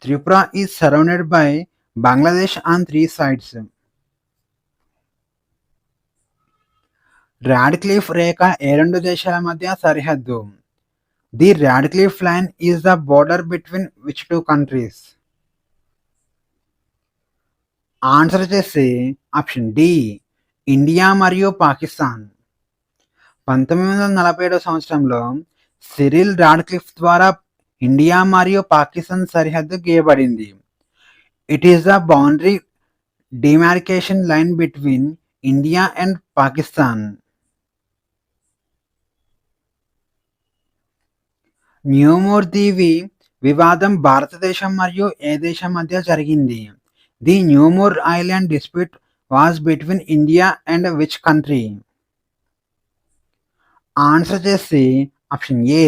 Tripura is surrounded by Bangladesh on 3 sides. Radcliffe రేఖ ఏ 2 దేశాల మధ్య సరిహద్దు? The Radcliffe line is the border between which 2 countries? Answer చేసి ఆప్షన్ డి ఇండియా మరియు పాకిస్తాన్. 1947 సంవత్సరంలో సిరిల్ రాడ్క్లిఫ్ ద్వారా ఇండియా మరియు పాకిస్తాన్ సరిహద్దు గీయబడింది. It is the boundary demarcation line between India and Pakistan. New Moore దీవి వివాదం భారతదేశం మరియు ఏ దేశం మధ్య జరిగింది? The New Moore island dispute was between India and which country? Answer చేసి ఆప్షన్ ఏ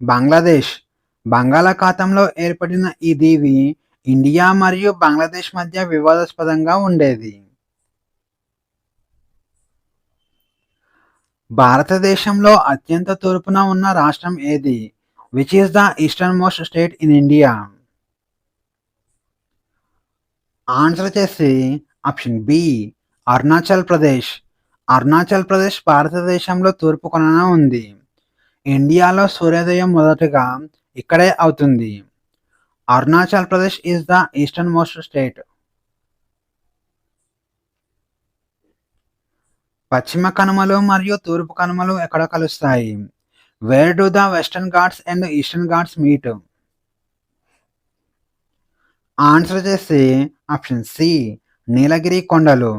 బంగ్లాదేశ్. బంగాళాఖాతంలో ఏర్పడిన ఈ దీవి ఇండియా మరియు బంగ్లాదేశ్ మధ్య వివాదాస్పదంగా ఉండేది. భారతదేశంలో అత్యంత తూర్పున ఉన్న రాష్ట్రం ఏది? Which is the eastern most state in India? Answer చేసి ఆప్షన్ బి అరుణాచల్ ప్రదేశ్. అరుణాచల్ ప్రదేశ్ భారతదేశంలో తూర్పు కొనన ఉంది. ఇండియాలో సూర్యోదయం మొదటగా ఇక్కడే అవుతుంది. Arunachal Pradesh is the eastern most state. పశ్చిమ కనుమలు మరియు తూర్పు కనుమలు ఎక్కడ కలుస్తాయి? Wear do the western Ghats and eastern ghats meet? Answer వచ్చేసి ఆప్షన్ సి నీలగిరి కొండలు.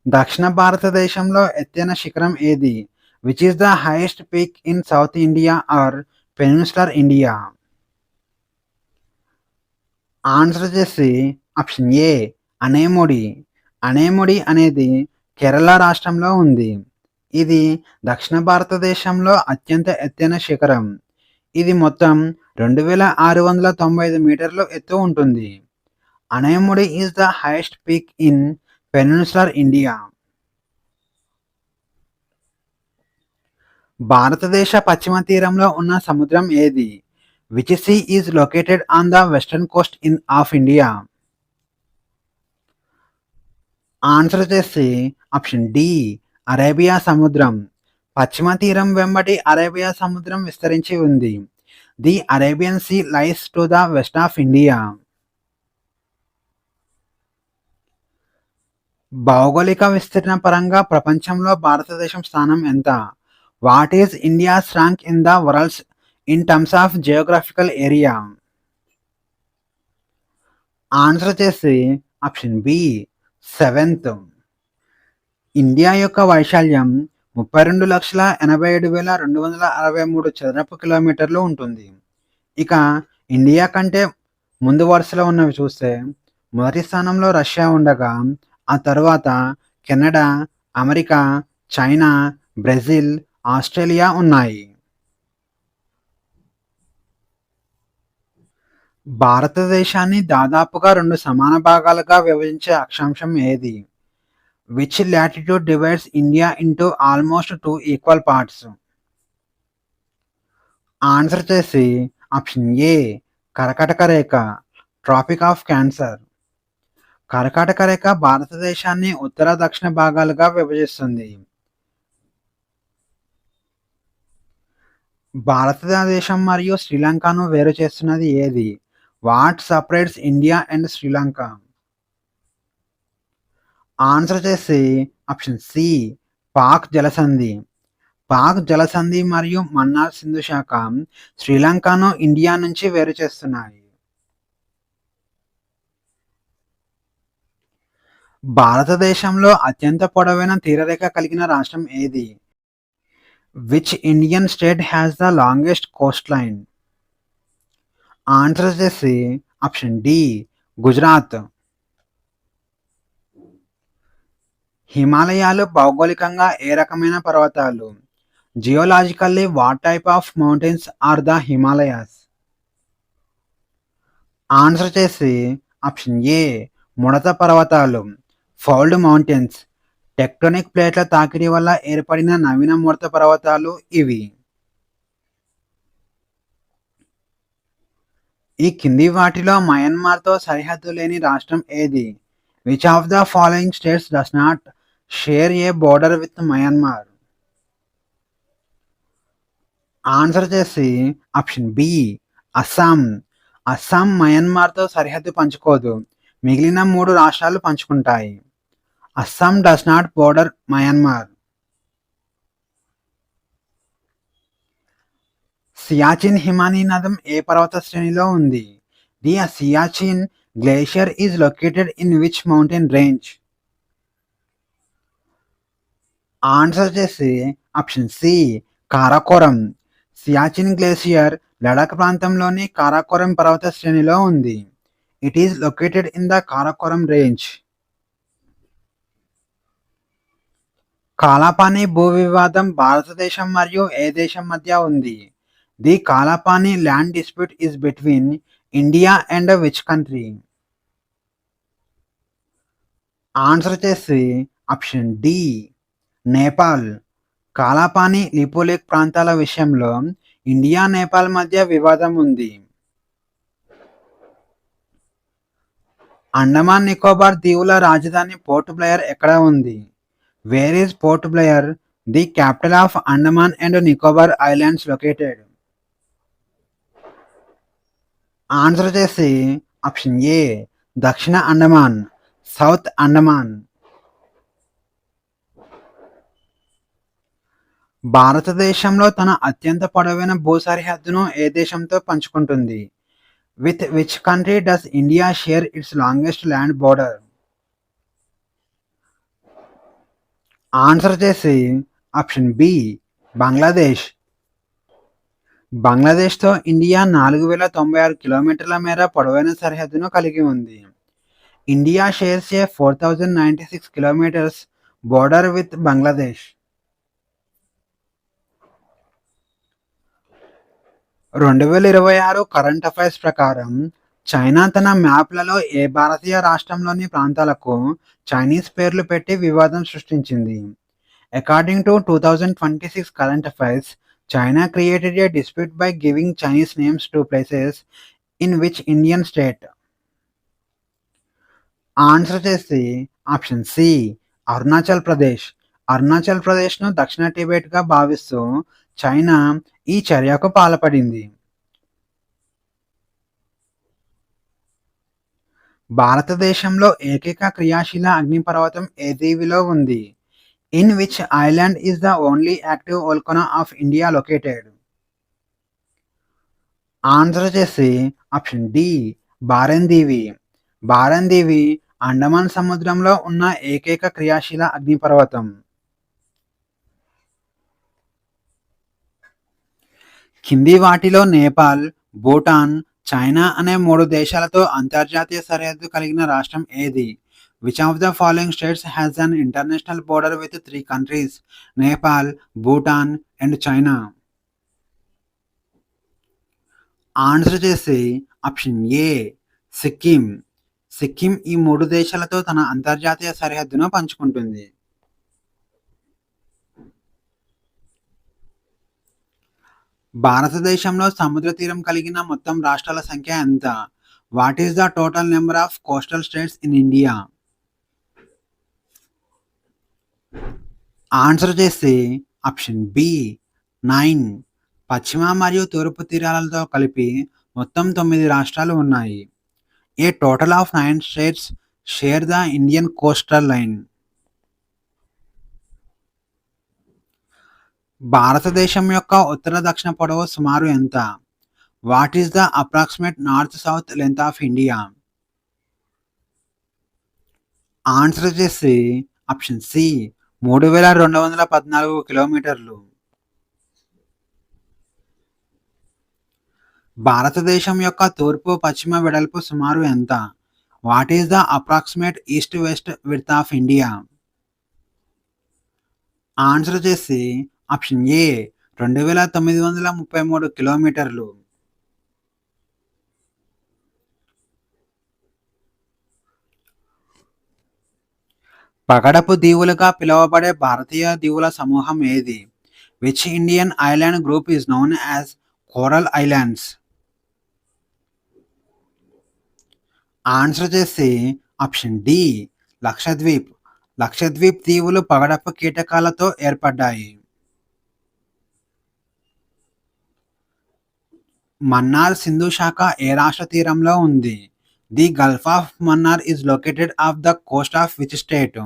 దక్షిణ భారతదేశంలో ఎత్తైన శిఖరం ఏది? Which is the highest peak in south India or peninsular India? Answer వచ్చేసి ఆప్షన్ ఏ అనేముడి. అనేముడి అనేది కేరళ రాష్ట్రంలో ఉంది. ఇది దక్షిణ భారతదేశంలో అత్యంత ఎత్తైన శిఖరం. ఇది మొత్తం 2695 మీటర్ల ఎత్తు ఉంటుంది. Anamudi is the highest peak in peninsular India. భారతదేశ పశ్చిమ తీరంలో ఉన్న సముద్రం ఏది? Which sea is located on the western coast of India? Answer వచ్చేసి ఆప్షన్ డి అరేబియా సముద్రం. పశ్చిమ తీరం వెంబడి అరేబియా సముద్రం విస్తరించి ఉంది. The Arabian sea lies to the west of India. భౌగోళిక విస్తీర్ణ పరంగా ప్రపంచంలో భారతదేశం స్థానం ఎంత? What is India's rank in the world's in terms of geographical area? Answer వచ్చేసి ఆప్షన్ బి 7th. ఇండియా యొక్క వైశాల్యం 32,87,263 చదరపు కిలోమీటర్లు ఉంటుంది. ఇక ఇండియా కంటే ముందు వరుసలో ఉన్నవి చూస్తే మొదటి స్థానంలో రష్యా ఉండగా ఆ తరువాత Canada, America, China, Brazil, Australia ఉన్నాయి. భారతదేశాన్ని దాదాపుగా 2 సమాన భాగాలుగా విభజించే అక్షాంశం ఏది? Which latitude divides India into almost 2 equal parts? Answer చేసి ఆప్షన్ ఏ కర్కాటక రేఖ, ట్రాపిక్ ఆఫ్ క్యాన్సర్. కర్కాటక రేఖ భారతదేశాన్ని ఉత్తర దక్షిణ భాగాలుగా విభజిస్తుంది. భారతదేశం మరియు శ్రీలంకను వేరు చేస్తున్నది ఏది? What separates India and Sri Lanka? Answer చేసి ఆప్షన్ సి పాక్ జలసంధి. పాక్ జలసంధి మరియు మన్నార్ సింధు శాఖ శ్రీలంకను ఇండియా నుంచి వేరు చేస్తున్నాయి. భారతదేశంలో అత్యంత పొడవైన తీరరేఖ కలిగిన రాష్ట్రం ఏది? Which Indian state has the longest coast line? Answer వచ్చేసి ఆప్షన్ డి గుజరాత్. హిమాలయాలు భౌగోళికంగా ఏ రకమైన పర్వతాలు? Geologically what type of mountains are the Himalayas? Answer చేసి ఆప్షన్ ఏ ముడత పర్వతాలు, ఫౌల్డ్ మౌంటైన్స్. టెక్టోనిక్ ప్లేట్ల తాకిడి వల్ల ఏర్పడిన నవీన ముడత పర్వతాలు ఇవి. ఈ కింది వాటిలో మయన్మార్తో సరిహద్దు లేని రాష్ట్రం ఏది? Which of the following states does not share a border with Myanmar? Answer చేసి ఆప్షన్ బి అస్సాం. అస్సాం మయన్మార్తో సరిహద్దు పంచుకోదు. మిగిలిన 3 రాష్ట్రాలు పంచుకుంటాయి. Assam does not border Myanmar. Siachen హిమానీ నదం ఏ పర్వత శ్రేణిలో ఉంది? The Siachen glacier is located in which mountain range? Answer చేసి option C Karakoram. Siachen glacier Ladakh ప్రాంతంలోని కారాకోరం పర్వత శ్రేణిలో ఉంది. It is located in the Karakoram range. Kalapani భూ వివాదం భారతదేశం మరియు ఏ దేశం మధ్య ఉంది? The Kalapani land dispute is between India and which country? Answer చేసి ఆప్షన్ డి నేపాల్. కాలాపాని లిపులేక్ ప్రాంతాల విషయంలో ఇండియా నేపాల్ మధ్య వివాదం ఉంది. అండమాన్ నికోబార్ దీవుల రాజధాని పోర్ట్ బ్లెయిర్ ఎక్కడ ఉంది? Where is port Blair, the capital of Andaman and Nicobar islands located? Answer చేసి ఆప్షన్ ఏ దక్షిణ అండమాన్. సౌత్ అండమాన్. భారతదేశంలో తన అత్యంత పొడవైన భూ సరిహద్దును ఏ దేశంతో పంచుకుంటుంది? With which country does India share its longest land border? Answer చేసి ఆప్షన్ బి బంగ్లాదేశ్. బంగ్లాదేశ్తో ఇండియా 4096 కిలోమీటర్ల మేర పొడవైన సరిహద్దును కలిగి ఉంది. India shares a 4096 kilometres border with Bangladesh. 2026 current affairs ప్రకారం చైనా తన మ్యాప్లలో ఏ భారతీయ రాష్ట్రంలోని ప్రాంతాలకు చైనీస్ పేర్లు పెట్టి వివాదం సృష్టించింది? According to 2026 current affairs, China created a dispute by giving Chinese names to places in which Indian state? Answer చేసి ఆప్షన్ సి అరుణాచల్ ప్రదేశ్. అరుణాచల్ ప్రదేశ్ను దక్షిణ టిబెట్గా భావిస్తూ చైనా ఈ చర్యకు పాల్పడింది. భారతదేశంలో ఏకైక క్రియాశీల అగ్నిపర్వతం ఏ దీవిలో ఉంది? In which island is the only active volcano of India located? Answer చేసి ఆప్షన్ డి బారెన్ దీవి. బారెన్ దీవి అండమాన్ సముద్రంలో ఉన్న ఏకైక క్రియాశీల అగ్నిపర్వతం. కింది వాటిలో నేపాల్, భూటాన్, చైనా అనే 3 దేశాలతో అంతర్జాతీయ సరిహద్దు కలిగిన రాష్ట్రం ఏది? Which of the following states has an international border with 3 countries? Nepal, Bhutan and China. Answer చేసి ఆప్షన్ ఏ సిక్కిం. సిక్కిం ఈ 3 దేశాలతో తన అంతర్జాతీయ సరిహద్దును పంచుకుంటుంది. భారతదేశంలో సముద్ర తీరం కలిగిన మొత్తం రాష్ట్రాల సంఖ్య ఎంత? What is the total number of coastal states in India? Answer చేసి ఆప్షన్ బి 9. పశ్చిమ మరియు తూర్పు తీరాలతో కలిపి మొత్తం 9 రాష్ట్రాలు ఉన్నాయి. A total of 9 states share the Indian coastal line. భారతదేశం యొక్క ఉత్తర దక్షిణ పొడవు సుమారు ఎంత? What is the approximate north south length of India? Answer చేసి ఆప్షన్ సి 3214 కిలోమీటర్లు. భారతదేశం యొక్క తూర్పు పశ్చిమ వెడల్పు సుమారు ఎంత? What is the approximate east west width of India? Answer చేసి ఆప్షన్ ఏ 2933 కిలోమీటర్లు. పగడపు దీవులుగా పిలువబడే భారతీయ దీవుల సమూహం ఏది? Which Indian island group is known as coral islands? Answer చేసి ఆప్షన్ డి లక్షద్వీప్. లక్షద్వీప్ దీవులు పగడపు కీటకాలతో ఏర్పడ్డాయి. మన్నార్ సింధు శాఖ ఏ రాష్ట్ర తీరంలో ఉంది? The gulf of Mannar is located of the Coast of which state?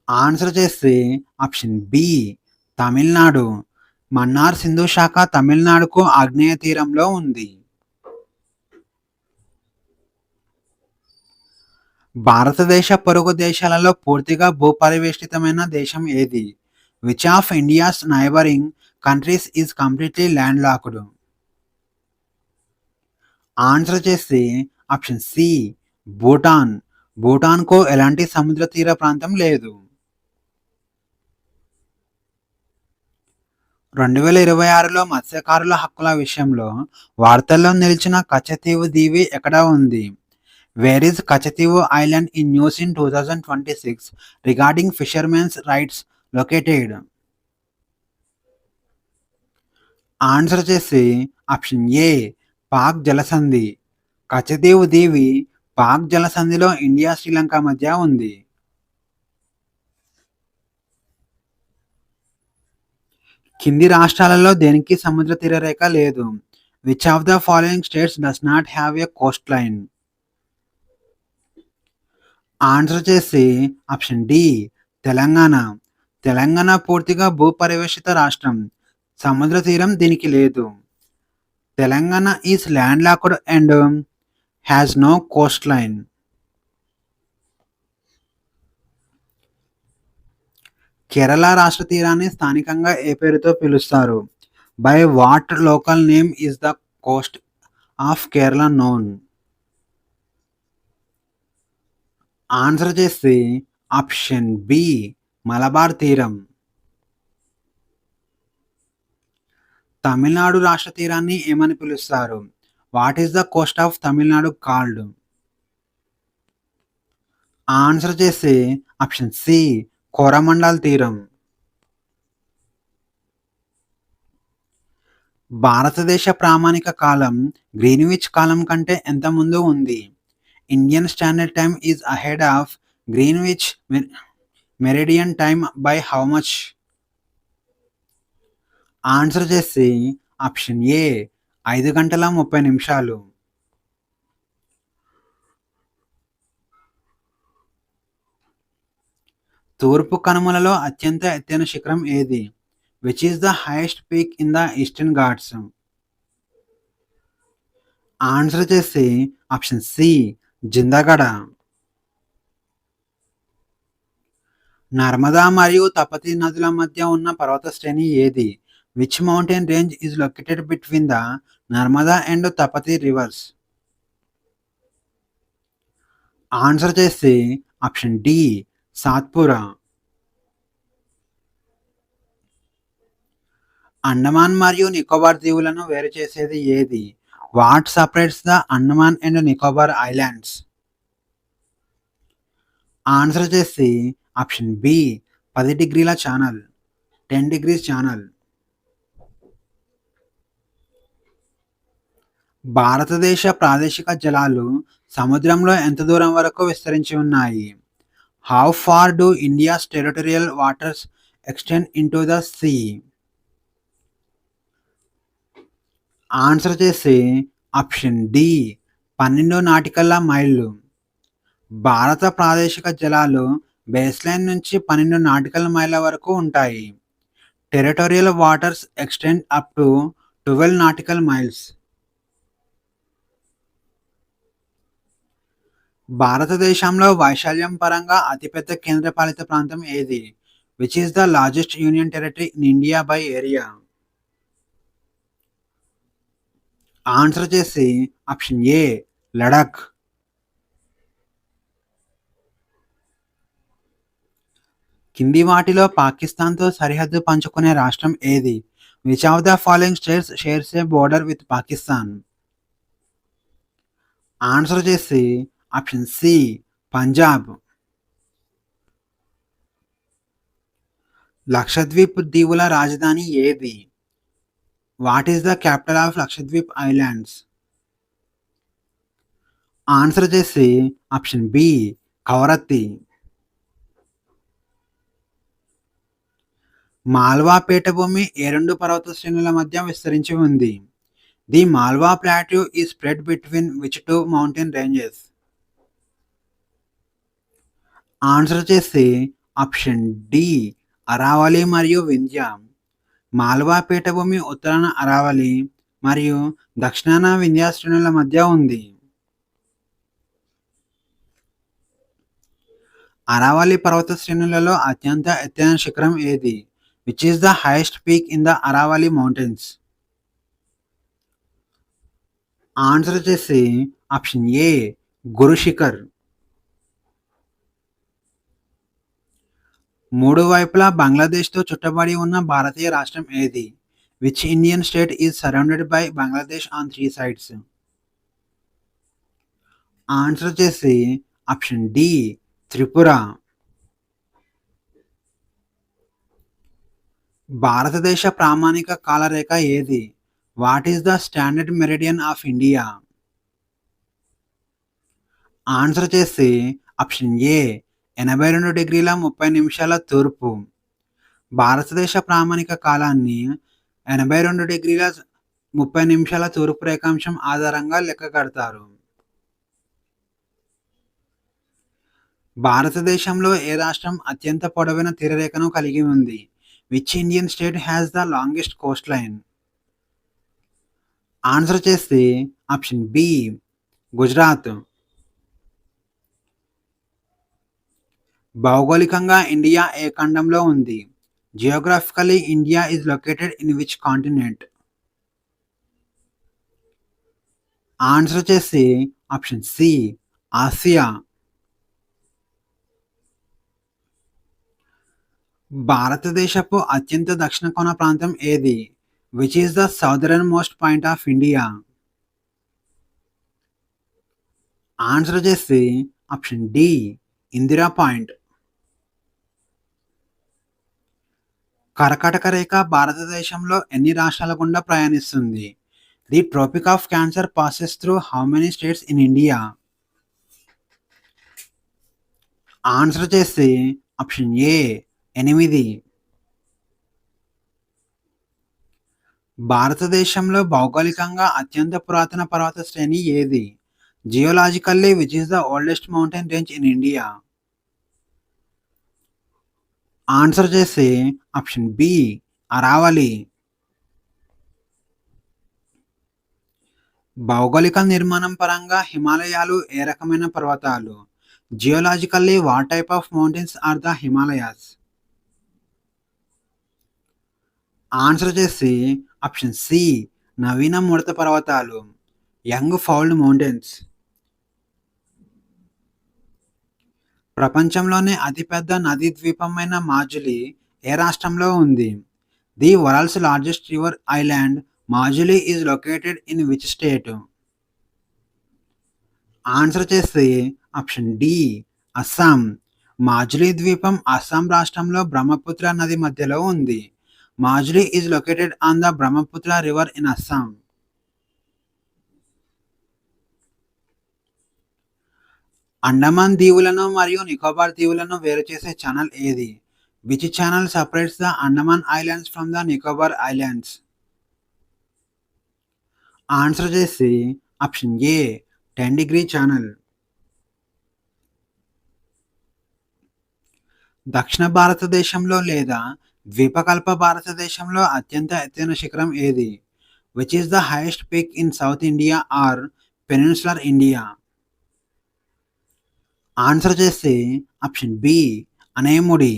Answer చేసి ఆప్షన్ బి తమిళనాడు. మన్నార్ సింధు శాఖ తమిళనాడుకు ఆగ్నేయ తీరంలో ఉంది. భారతదేశ పొరుగు దేశాలలో పూర్తిగా భూపరివేష్టితమైన దేశం ఏది? Which of India's neighbouring countries is completely land locked? Answer చేసి ఆప్షన్ సి భూటాన్. భూటాన్కు ఎలాంటి సముద్ర తీర ప్రాంతం లేదు. 2026లో మత్స్యకారుల హక్కుల విషయంలో వార్తల్లో నిలిచిన కచ్చతీవు దీవి ఎక్కడ ఉంది? Where is Katchatheevu island in news in 2026 regarding fishermen's rights located? Answer చేసి ఆప్షన్ ఏ పాక్ జలసంధి. కచ్చతీవు దీవి పాక్ జలసంధిలో ఇండియా శ్రీలంక మధ్య ఉంది. కింది రాష్ట్రాలలో దేనికి సముద్ర తీరరేఖ లేదు? Which of the following states does not have a coast line? Answer వచ్చేసి ఆప్షన్ డి తెలంగాణ. తెలంగాణ పూర్తిగా భూపరివేష్టిత రాష్ట్రం. సముద్ర తీరం దీనికి లేదు. Telangana is land locked and has no coast line. Kerala రాష్ట్ర తీరాన్ని స్థానికంగా ఏ పేరుతో పిలుస్తారు? By what local name is the Coast of Kerala known? Answer చేసి ఆప్షన్ బి మలబార్ తీరం. తమిళనాడు రాష్ట్ర తీరాన్ని ఏమని పిలుస్తారు? What is the Coast of Tamil Nadu called? Answer చేసి ఆప్షన్ సి కోరమండల్ తీరం. భారతదేశ ప్రామాణిక కాలం గ్రీన్విచ్ కాలం కంటే ఎంత ముందు ఉంది? Indian standard time is ahead of Greenwich meridian time by how much? Answer చేసి ఆప్షన్ ఏ 5 గంటల 30 నిమిషాలు. తూర్పు కనుమలలో అత్యంత ఎత్తైన శిఖరం ఏది? Which is the highest peak in the eastern Ghats? Answer చేసి ఆప్షన్ సి జిందగడ. నర్మదా మరియు తపతి నదుల మధ్య ఉన్న పర్వత శ్రేణి ఏది? Which mountain range is located between the Narmada and Tapti reverse? Answer చేసి ఆప్షన్ డి సాత్పురా. అండమాన్ మరియు నికోబార్ దీవులను వేరు చేసేది ఏది? What separates the Andaman and Nicobar islands? Answer చేసి ఆప్షన్ బి 10 డిగ్రీల ఛానల్, 10 డిగ్రీస్ ఛానల్. భారతదేశ ప్రాదేశిక జలాలు సముద్రంలో ఎంత దూరం వరకు విస్తరించి ఉన్నాయి? How far do India's territorial waters extend into the sea? Answer చేసి ఆప్షన్ డి 12 నాటికల్ మైళ్ళు. భారత ప్రాదేశిక జలాలు బేస్లైన్ నుంచి 12 నాటికల్ మైళ్ళ వరకు ఉంటాయి. Territorial waters extend up to 12 nautical miles. భారతదేశంలో వైశాల్యం పరంగా అతిపెద్ద కేంద్రపాలిత ప్రాంతం ఏది? Which is the largest union territory in India by area? Answer చేసి ఆప్షన్ ఏ లడాక్. కింది వాటిలో పాకిస్తాన్తో సరిహద్దు పంచుకునే రాష్ట్రం ఏది? Which of the following states shares A border with Pakistan? Answer చేసి ఆప్షన్ సి పంజాబ్. లక్షద్వీప్ దీవుల రాజధాని ఏది? What is the capital of Lakshadweep islands? Answer చేసి ఆప్షన్ బి కవరత్తి. మాల్వా పీఠభూమి ఏ రెండు పర్వత శ్రేణుల మధ్య విస్తరించి ఉంది? ది మాల్వా ప్లాట్యూ ఈ spread between which two mountain ranges? Answer చేసి ఆప్షన్ డి అరావలి మరియు వింధ్య. మాల్వా పీఠభూమి ఉత్తరాన అరావలి మరియు దక్షిణాన వింధ్య శ్రేణుల మధ్య ఉంది. అరావలి పర్వత శ్రేణులలో అత్యంత ఎత్తైన శిఖరం ఏది? Which is the highest peak in the Aravalli mountains? Answer చేసి ఆప్షన్ ఏ గురు శిఖర్. మూడు వైపులా బంగ్లాదేశ్తో చుట్టబడి ఉన్న భారతీయ రాష్ట్రం ఏది? Which Indian state is surrounded by Bangladesh on 3 sides? Answer చేసి ఆప్షన్ డి త్రిపుర. భారతదేశ ప్రామాణిక కాలరేఖ ఏది? What is the standard meridian of India? Answer చేసి ఆప్షన్ ఏ 82 డిగ్రీల 30 నిమిషాల తూర్పు. భారతదేశ ప్రామాణిక కాలాన్ని 82 డిగ్రీల 30 నిమిషాల తూర్పు రేఖాంశం ఆధారంగా లెక్క కడతారు. భారతదేశంలో ఏ రాష్ట్రం అత్యంత పొడవైన తీరరేఖను కలిగి ఉంది? Which Indian state has the longest coast line? Answer చేస్తే ఆప్షన్ బి గుజరాత్. భౌగోళికంగా ఇండియా ఏ ఖండంలో ఉంది? Geographically India is located in which continent? Answer చేసి ఆప్షన్ సి ఆసియా. భారతదేశపు అత్యంత దక్షిణ కోణ ప్రాంతం ఏది? Which is the southern most point of India? Answer చేసి ఆప్షన్ డి ఇందిరా పాయింట్. కర్కాటక రేఖ భారతదేశంలో ఎన్ని రాష్ట్రాల గుండా ప్రయాణిస్తుంది? The Tropic of cancer passes through how many states in India? Answer చేసి ఆప్షన్ ఏ 8. భారతదేశంలో భౌగోళికంగా అత్యంత పురాతన పర్వత శ్రేణి ఏది? Geologically which is the oldest mountain range in India? Answer చేసి ఆప్షన్ బి అరావలి. భౌగోళిక నిర్మాణం పరంగా హిమాలయాలు ఏ రకమైన పర్వతాలు? Geologically what type of mountains are the Himalayas? Answer చేసి ఆప్షన్ సి నవీన ముడత పర్వతాలు, యంగ్ ఫౌల్డ్ మౌంటైన్స్. ప్రపంచంలోనే అతిపెద్ద నదీ ద్వీపమైన మాజులి ఏ రాష్ట్రంలో ఉంది? The world's largest river island Majuli is located in which state? Answer చేస్తే ఆప్షన్ డి అస్సాం. మాజులి ద్వీపం అస్సాం రాష్ట్రంలో బ్రహ్మపుత్ర నది మధ్యలో ఉంది. Majuli is located on the Brahmaputra river in Assam. Andaman దీవులను మరియు నికోబార్ దీవులను వేరు చేసే ఛానల్ ఏది? Which channel separates the Andaman islands from the Nicobar islands? Answer చేసి ఆప్షన్ ఏ 10 ° ఛానల్. దక్షిణ భారతదేశంలో లేదా ద్వీపకల్ప భారతదేశంలో అత్యంత ఎత్తైన శిఖరం ఏది? Which is the highest peak in south India or peninsular India? Answer చేస్తే ఆప్షన్ బి అనేముడి.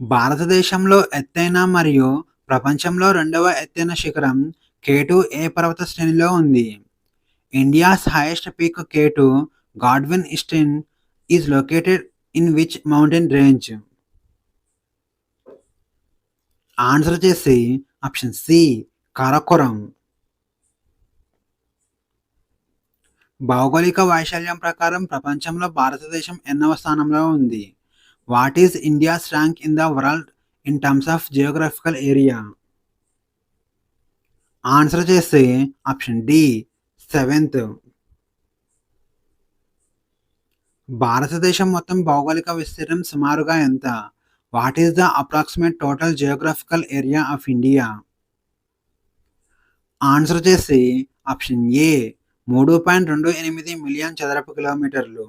భారతదేశంలో ఎత్తైన మరియు ప్రపంచంలో రెండవ ఎత్తైన శిఖరం K2 ఏ పర్వత శ్రేణిలో ఉంది? India's highest peak K2 Godwin Easton is located in which mountain range? Answer చేసి ఆప్షన్ సి కారకోరం. భౌగోళిక వైశాల్యం ప్రకారం ప్రపంచంలో భారతదేశం ఎన్నవ స్థానంలో ఉంది? What is India's rank in the world in terms of geographical area? Answer చేస్తే ఆప్షన్ డి 7th. భారతదేశం మొత్తం భౌగోళిక విస్తీర్ణం సుమారుగా ఎంత? What is the approximate total geographical area of India? Answer చేసి ఆప్షన్ ఏ 3.28 మిలియన్ చదరపు కిలోమీటర్లు.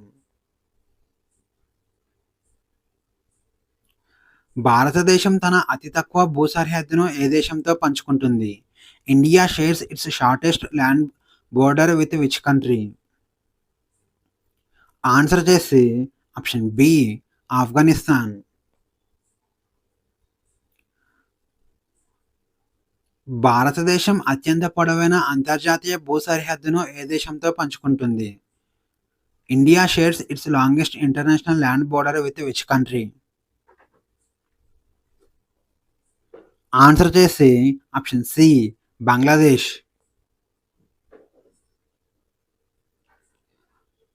భారతదేశం తన అతి తక్కువ భూ సరిహద్దును ఏ దేశంతో పంచుకుంటుంది? India shares its shortest land border with which country? Answer చేసి ఆప్షన్ బి ఆఫ్ఘనిస్తాన్. భారతదేశం అత్యంత పొడవైన అంతర్జాతీయ భూ సరిహద్దును ఏ దేశంతో పంచుకుంటుంది? India shares its longest international land border with which country? Answer చేసి ఆప్షన్ సి బంగ్లాదేశ్.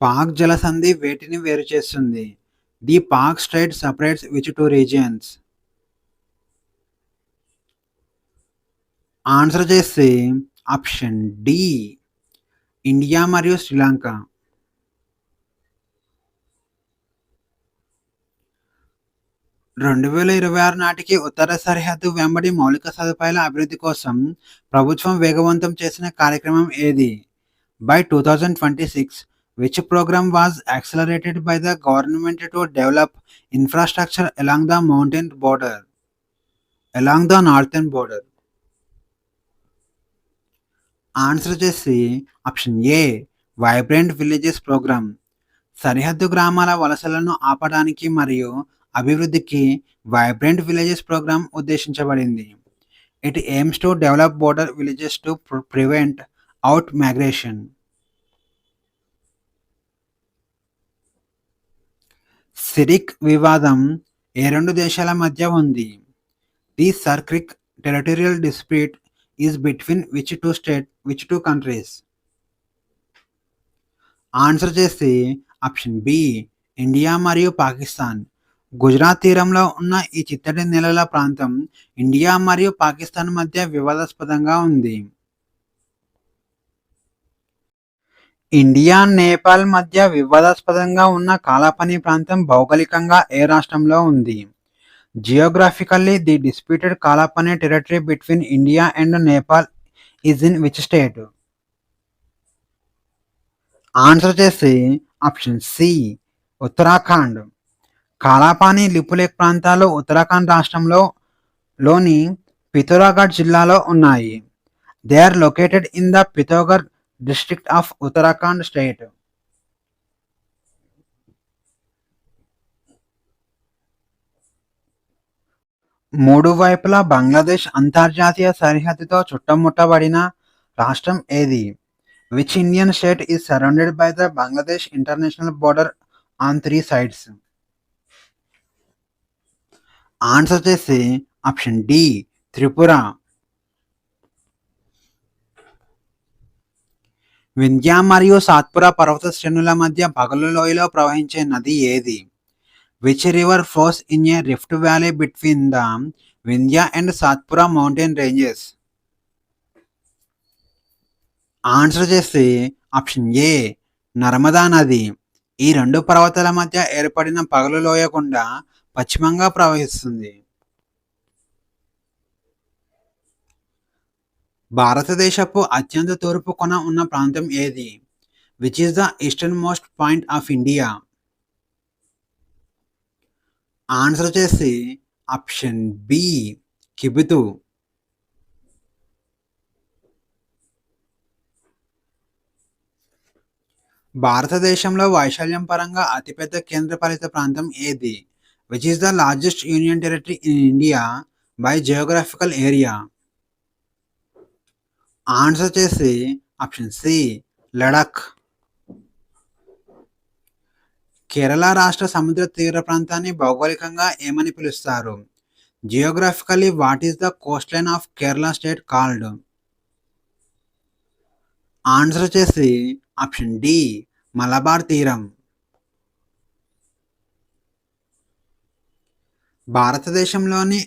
పాక్ జలసంధి వేటిని వేరు చేస్తుంది? The Palk strait separates which 2 regions? Answer చేసి ఆప్షన్ డి ఇండియా మరియు శ్రీలంక. 2026 నాటికి ఉత్తర సరిహద్దు వెంబడి మౌలిక సదుపాయాల అభివృద్ధి కోసం ప్రభుత్వం వేగవంతం చేసిన కార్యక్రమం ఏది? By 2026, which program was accelerated by the government to develop infrastructure along the northern border? Answer చేసి option A vibrant villages programme. సరిహద్దు గ్రామాల వలసలను ఆపడానికి మరియు అభివృద్ధికి వైబ్రెంట్ విలేజెస్ ప్రోగ్రామ్ ఉద్దేశించబడింది. It aims to develop border villages to prevent out migration. Sir Creek వివాదం ఏ రెండు దేశాల మధ్య ఉంది? The Sir Creek territorial dispute is between which two countries? Answer చేసి ఆప్షన్ బి ఇండియా మరియు పాకిస్తాన్. గుజరాత్ తీరంలో ఉన్న ఈ చిత్తడి నేలల ప్రాంతం ఇండియా మరియు పాకిస్తాన్ మధ్య వివాదాస్పదంగా ఉంది. ఇండియా నేపాల్ మధ్య వివాదాస్పదంగా ఉన్న కాలాపని ప్రాంతం భౌగోళికంగా ఏ రాష్ట్రంలో ఉంది? Geographically the disputed Kalapani territory between India and Nepal is in which state? Answer చేసి ఆప్షన్ సి ఉత్తరాఖండ్. కాలాపాని లిపులేక్ ప్రాంతాలు ఉత్తరాఖండ్ రాష్ట్రంలోని పిథోరాగఢ్ జిల్లాలో ఉన్నాయి. They are located in the Pithoragarh district of Uttarakhand state. మూడు వైపులా బంగ్లాదేశ్ అంతర్జాతీయ సరిహద్దుతో చుట్టుముట్టబడిన రాష్ట్రం ఏది? Which Indian state is surrounded by the Bangladesh international border on 3 sides? Answer చేసి ఆప్షన్ డి త్రిపుర. వింధ్య మరియు సాత్పురా పర్వత శ్రేణుల మధ్య పగలు లోయలో ప్రవహించే నది ఏది? Which river flows in a rift valley between the Vindhya and Satpura mountain ranges? Answer చేసి ఆప్షన్ ఏ నర్మదా నది. ఈ రెండు పర్వతాల మధ్య ఏర్పడిన పగలు లోయ గుండా పశ్చిమంగా ప్రవహిస్తుంది. భారతదేశపు అత్యంత తూర్పు కొన ఉన్న ప్రాంతం ఏది? Which is the eastern most point of India? Answer చేసి ఆప్షన్ బి కిబుతు. భారతదేశంలో వైశాల్యం పరంగా అతిపెద్ద కేంద్రపాలిత ప్రాంతం ఏది? Which is the largest union territory in India by geographical area? Answer చేసి ఆప్షన్ సి లడాక్. కేరళ రాష్ట్ర సముద్ర తీర ప్రాంతాన్ని భౌగోళికంగా ఏమని పిలుస్తారు? Geographically what is the coast line of Kerala state called? Answer చేసి ఆప్షన్ డి మలబార్ తీరం. భారతదేశంలోని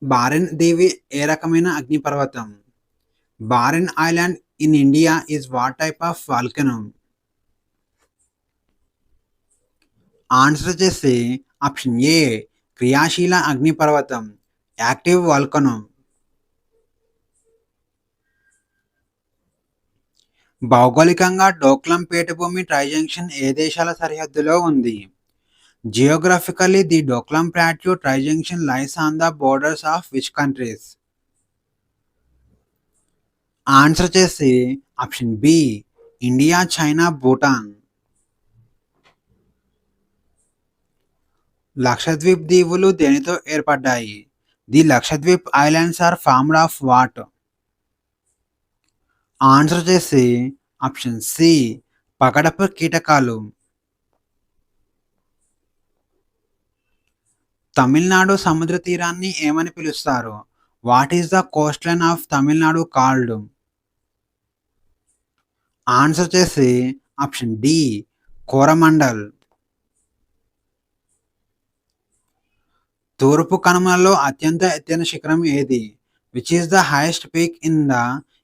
బారెన్ దీవి ఏ రకమైన అగ్నిపర్వతం? Barren island in India is what type of volcano? Answer చేసి ఆప్షన్ ఏ క్రియాశీల అగ్నిపర్వతం, యాక్టివ్ వాల్కనో. భౌగోళికంగా డోక్లాం పీఠభూమి ట్రైజంక్షన్ ఏ దేశాల సరిహద్దులో ఉంది? Geographically the Doklam plateau trijunction lies on the borders of which countries? Answer చేసి option B India, China, Bhutan. Lakshadweep దీవులు దేనితో ఏర్పడ్డాయి? The Lakshadweep islands are formed of what? Answer చేసి ఆప్షన్ సి పగడపు కీటకాలు. తమిళనాడు సముద్ర తీరాన్ని ఏమని పిలుస్తారు? What is the coast line of Tamil Nadu called? Answer చేసి ఆప్షన్ డి కోరమండల్. తూర్పు కనుమలలో అత్యంత ఎత్తైన శిఖరం ఏది? Which is the highest peak in the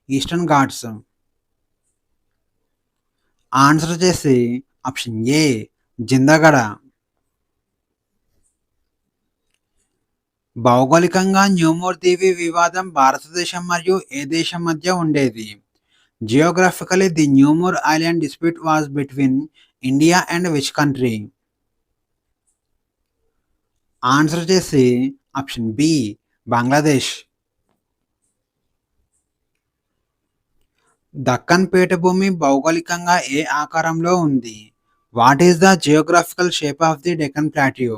eastern Ghats? Answer చేసి ఆప్షన్ ఏ జిందగడ. భౌగోళికంగా న్యూమోర్ దీవి వివాదం భారతదేశం మరియు ఏ దేశం మధ్య ఉండేది? Geographically, the Numur Island dispute was between India and which country? Answer వచ్చేసి ఆప్షన్ బి బంగ్లాదేశ్. దక్కన్ పీఠభూమి భౌగోళికంగా ఏ ఆకారంలో ఉంది? What is the geographical shape of the Deccan plateau?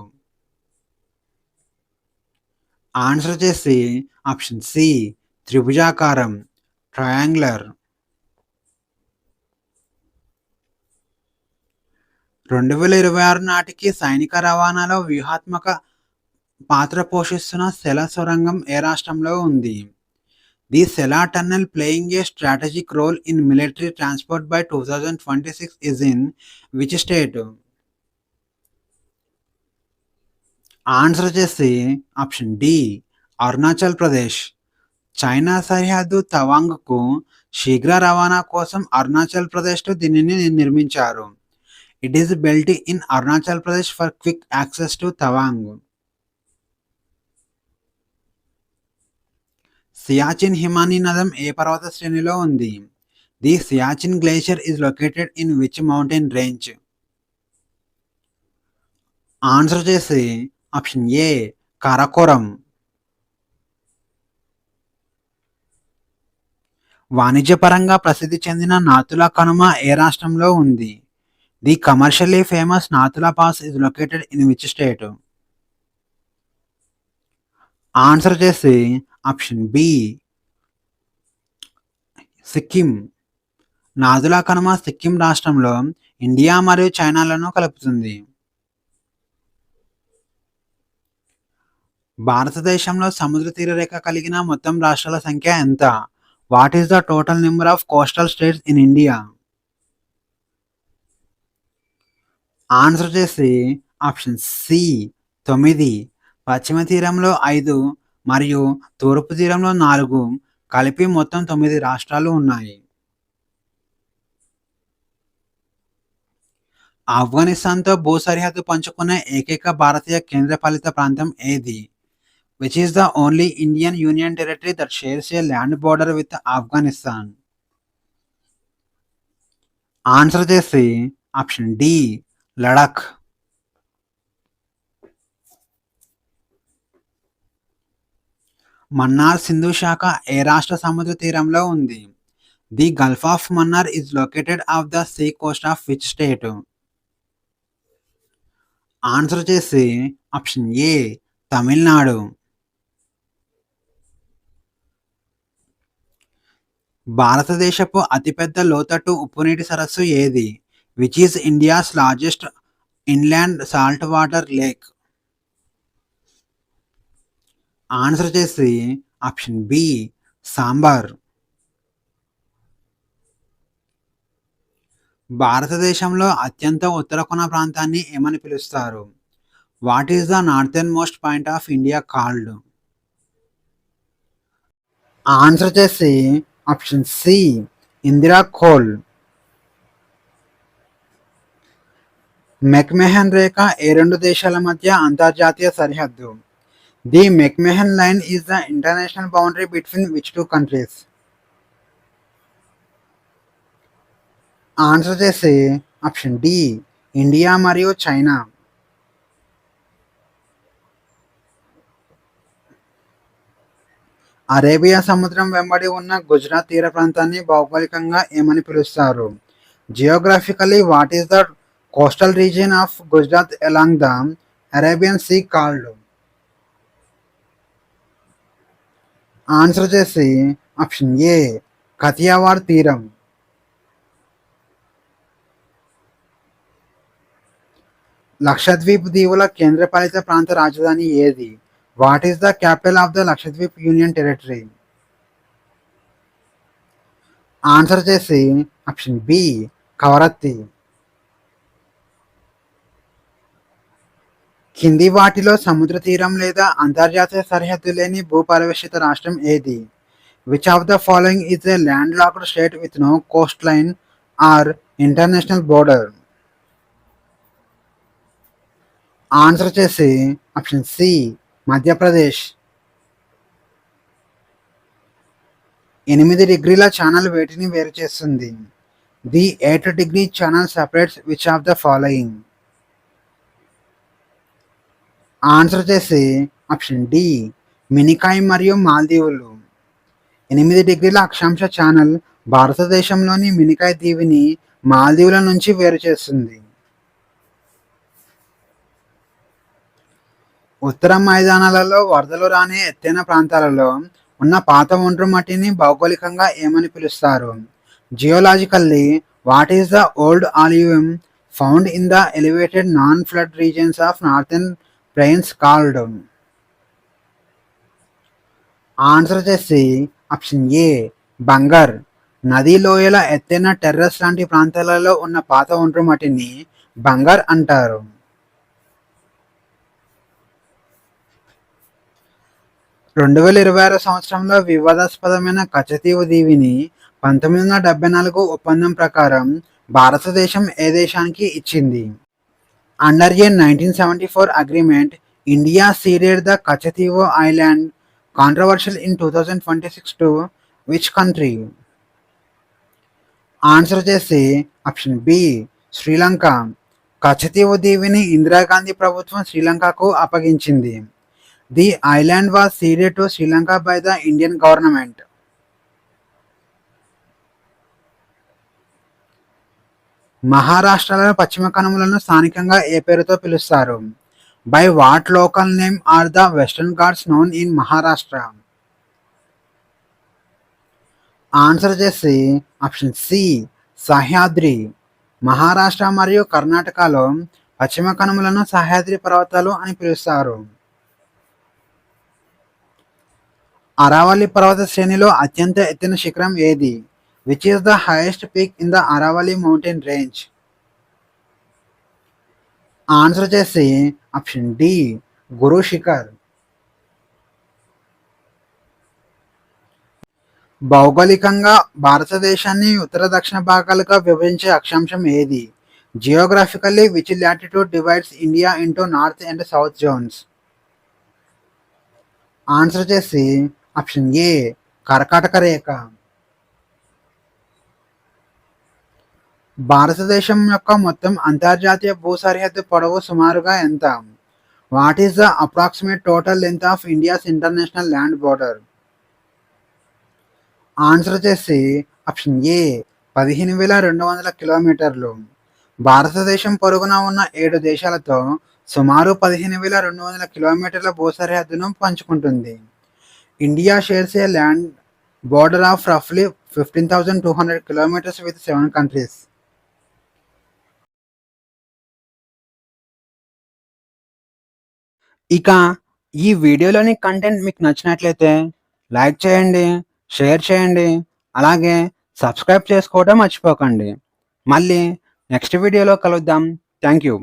Answer వచ్చేసి ఆప్షన్ సి త్రిభుజాకారం, ట్రయాంగులర్. 2026 నాటికి సైనిక రవాణాలో వ్యూహాత్మక పాత్ర పోషిస్తున్న సెల సొరంగం ఏ రాష్ట్రంలో ఉంది? The Sela tunnel playing a strategic role in military transport by 2026 is in which state? Answer వచ్చేసి option D Arunachal Pradesh. China సరిహద్దు తవాంగ్కు శీఘ్ర రవాణా కోసం అరుణాచల్ ప్రదేశ్లో దీనిని నిర్మించారు. It is built in Arunachal Pradesh for quick access to Tawang. Siachen హిమానీ నదం ఏ పర్వత శ్రేణిలో ఉంది? The Siachen glacier is located in which mountain range? Answer వచ్చేసి ఆప్షన్ ఏ కారాకోరం. వాణిజ్యపరంగా ప్రసిద్ధి చెందిన నాతుల కనుమ ఏ రాష్ట్రంలో ఉంది? The commercially famous Nathu La pass is located in which state? Answer వచ్చేసి ఆప్షన్ బి సిక్కిం. నాతుల కనుమ సిక్కిం రాష్ట్రంలో ఇండియా మరియు చైనాలను కలుపుతుంది. భారతదేశంలో సముద్ర తీర రేఖ కలిగిన మొత్తం రాష్ట్రాల సంఖ్య ఎంత? What is the total number of coastal states in India? Answer వచ్చేసి ఆప్షన్ సి 9. పశ్చిమ తీరంలో 5 మరియు తూర్పు తీరంలో 4 కలిపి మొత్తం 9 రాష్ట్రాలు ఉన్నాయి. ఆఫ్ఘనిస్తాన్తో భూ సరిహద్దు పంచుకునే ఏకైక భారతీయ కేంద్రపాలిత ప్రాంతం ఏది? Which is the only Indian Union territory that shares a land border with Afghanistan? Answer వచ్చేసి ఆప్షన్ డి లడాక్. మన్నార్ సింధు శాఖ ఏ రాష్ట్ర సముద్ర తీరంలో ఉంది? The gulf of Mannar is located of the sea coast of which state? Answer వచ్చేసి ఆప్షన్ ఏ తమిళనాడు. భారతదేశపు అతిపెద్ద లోతట్టు ఉప్పునీటి సరస్సు ఏది? Which is India's largest inland salt water lake? Answer వచ్చేసి ఆప్షన్ బి సాంబార్. భారతదేశంలో అత్యంత ఉత్తర కొన ప్రాంతాన్ని ఏమని పిలుస్తారు? What is the northern most point of India called? Answer వచ్చేసి option C Indira Col. McMahon రేఖ ఏ రెండు దేశాల మధ్య అంతర్జాతీయ సరిహద్దు? The McMahon line is the international boundary between which two countries? Answer వచ్చేసి ఆప్షన్ డి ఇండియా మరియు చైనా. అరేబియా సముద్రం వెంబడి ఉన్న గుజరాత్ తీర ప్రాంతాన్ని భౌగోళికంగా ఏమని పిలుస్తారు? Geographically what is the coastal region of Gujarat along the Arabian sea called? Answer వచ్చేసి ఆప్షన్ ఏ కతియావాడ్ తీరం. లక్షద్వీప్ దీవుల కేంద్రపాలిత ప్రాంత రాజధాని ఏది? What is the capital of the Lakshadweep union territory? Answer వచ్చేసి ఆప్షన్ బి కవరత్తి. కింది వాటిలో సముద్ర తీరం లేదా అంతర్జాతీయ సరిహద్దు లేని భూపరివేష్టిత రాష్ట్రం ఏది? Which of the following is a land locked state with no coast line or international border? Answer వచ్చేసి ఆప్షన్ సి మధ్యప్రదేశ్. 8 డిగ్రీల ఛానల్ వేటిని వేరు చేస్తుంది? The 8 degree channel separates which of the following? Answer వచ్చేసి ఆప్షన్ డి, మినికాయ్ మరియు మాల్దీవులు. 8 డిగ్రీల అక్షాంశ channel భారతదేశంలోని మినికాయ్ దీవిని మాల్దీవుల నుంచి వేరు చేస్తుంది. ఉత్తర మైదానాలలో వరదలు రాని ఎత్తైన ప్రాంతాలలో ఉన్న పాత ఒండ్రు మట్టిని భౌగోళికంగా ఏమని పిలుస్తారు? Geologically, what is the old alluvium found in the elevated non flood regions of northern plains called? Answer వచ్చేసి ఆప్షన్ ఏ, బంగర్. నదీ లోయల ఎత్తైన టెర్రస్ లాంటి ప్రాంతాలలో ఉన్న పాత ఒండ్రు మట్టిని బంగర్ అంటారు. 2026 సంవత్సరంలో వివాదాస్పదమైన కచతీవు దీవిని 1974 ఒప్పందం ప్రకారం భారతదేశం ఏ దేశానికి ఇచ్చింది? Under A 1974 agreement, India ceded the Kachativo Island controversial in 2026 to which country? Answer వచ్చేసి ఆప్షన్ బి, శ్రీలంక. కచతీవు దీవిని ఇందిరాగాంధీ ప్రభుత్వం శ్రీలంకకు అప్పగించింది. The island was ceded to Sri Lanka by the Indian government. మహారాష్ట్రలో పశ్చిమ కనుమలను స్థానికంగా ఏ పేరుతో పిలుస్తారు? By what local name or the western Ghats known in Maharashtra? Answer వచ్చేసి option C, Sahyadri. Maharashtra మరియు కర్ణాటకలో పశ్చిమ కనుమలను సహ్యాద్రి పర్వతాలు అని పిలుస్తారు. అరావళి పర్వత శ్రేణిలో అత్యంత ఎత్తైన శిఖరం ఏది? Which is the highest peak in the Aravalli mountain range? Answer వచ్చేసి ఆప్షన్ డి, గురు శిఖర్. భౌగోళికంగా భారతదేశాన్ని ఉత్తర దక్షిణ భాగాలుగా విభజించే అక్షాంశం ఏది? Geographically which latitude divides India into north and south zones? Answer వచ్చేసి ఆప్షన్ ఏ, కర్కాటక రేఖ. భారతదేశం యొక్క మొత్తం అంతర్జాతీయ భూ సరిహద్దు పొడవు సుమారుగా ఎంత? What is the approximate total length of India's international land border? Answer వచ్చేసి ఆప్షన్ ఏ, 15,200 కిలోమీటర్లు. భారతదేశం పొరుగున ఉన్న 7 దేశాలతో సుమారు 15,200 కిలోమీటర్ల భూ సరిహద్దును పంచుకుంటుంది. India shares a land border of రఫ్లీ 15,200 కిలోమీటర్స్ విత్ 7 కంట్రీస్. ఇక ఈ వీడియోలోని కంటెంట్ మీకు నచ్చినట్లయితే లైక్ చేయండి, షేర్ చేయండి, అలాగే సబ్స్క్రైబ్ చేసుకోవడం మర్చిపోకండి. మళ్ళీ నెక్స్ట్ వీడియోలో కలుద్దాం. Thank you.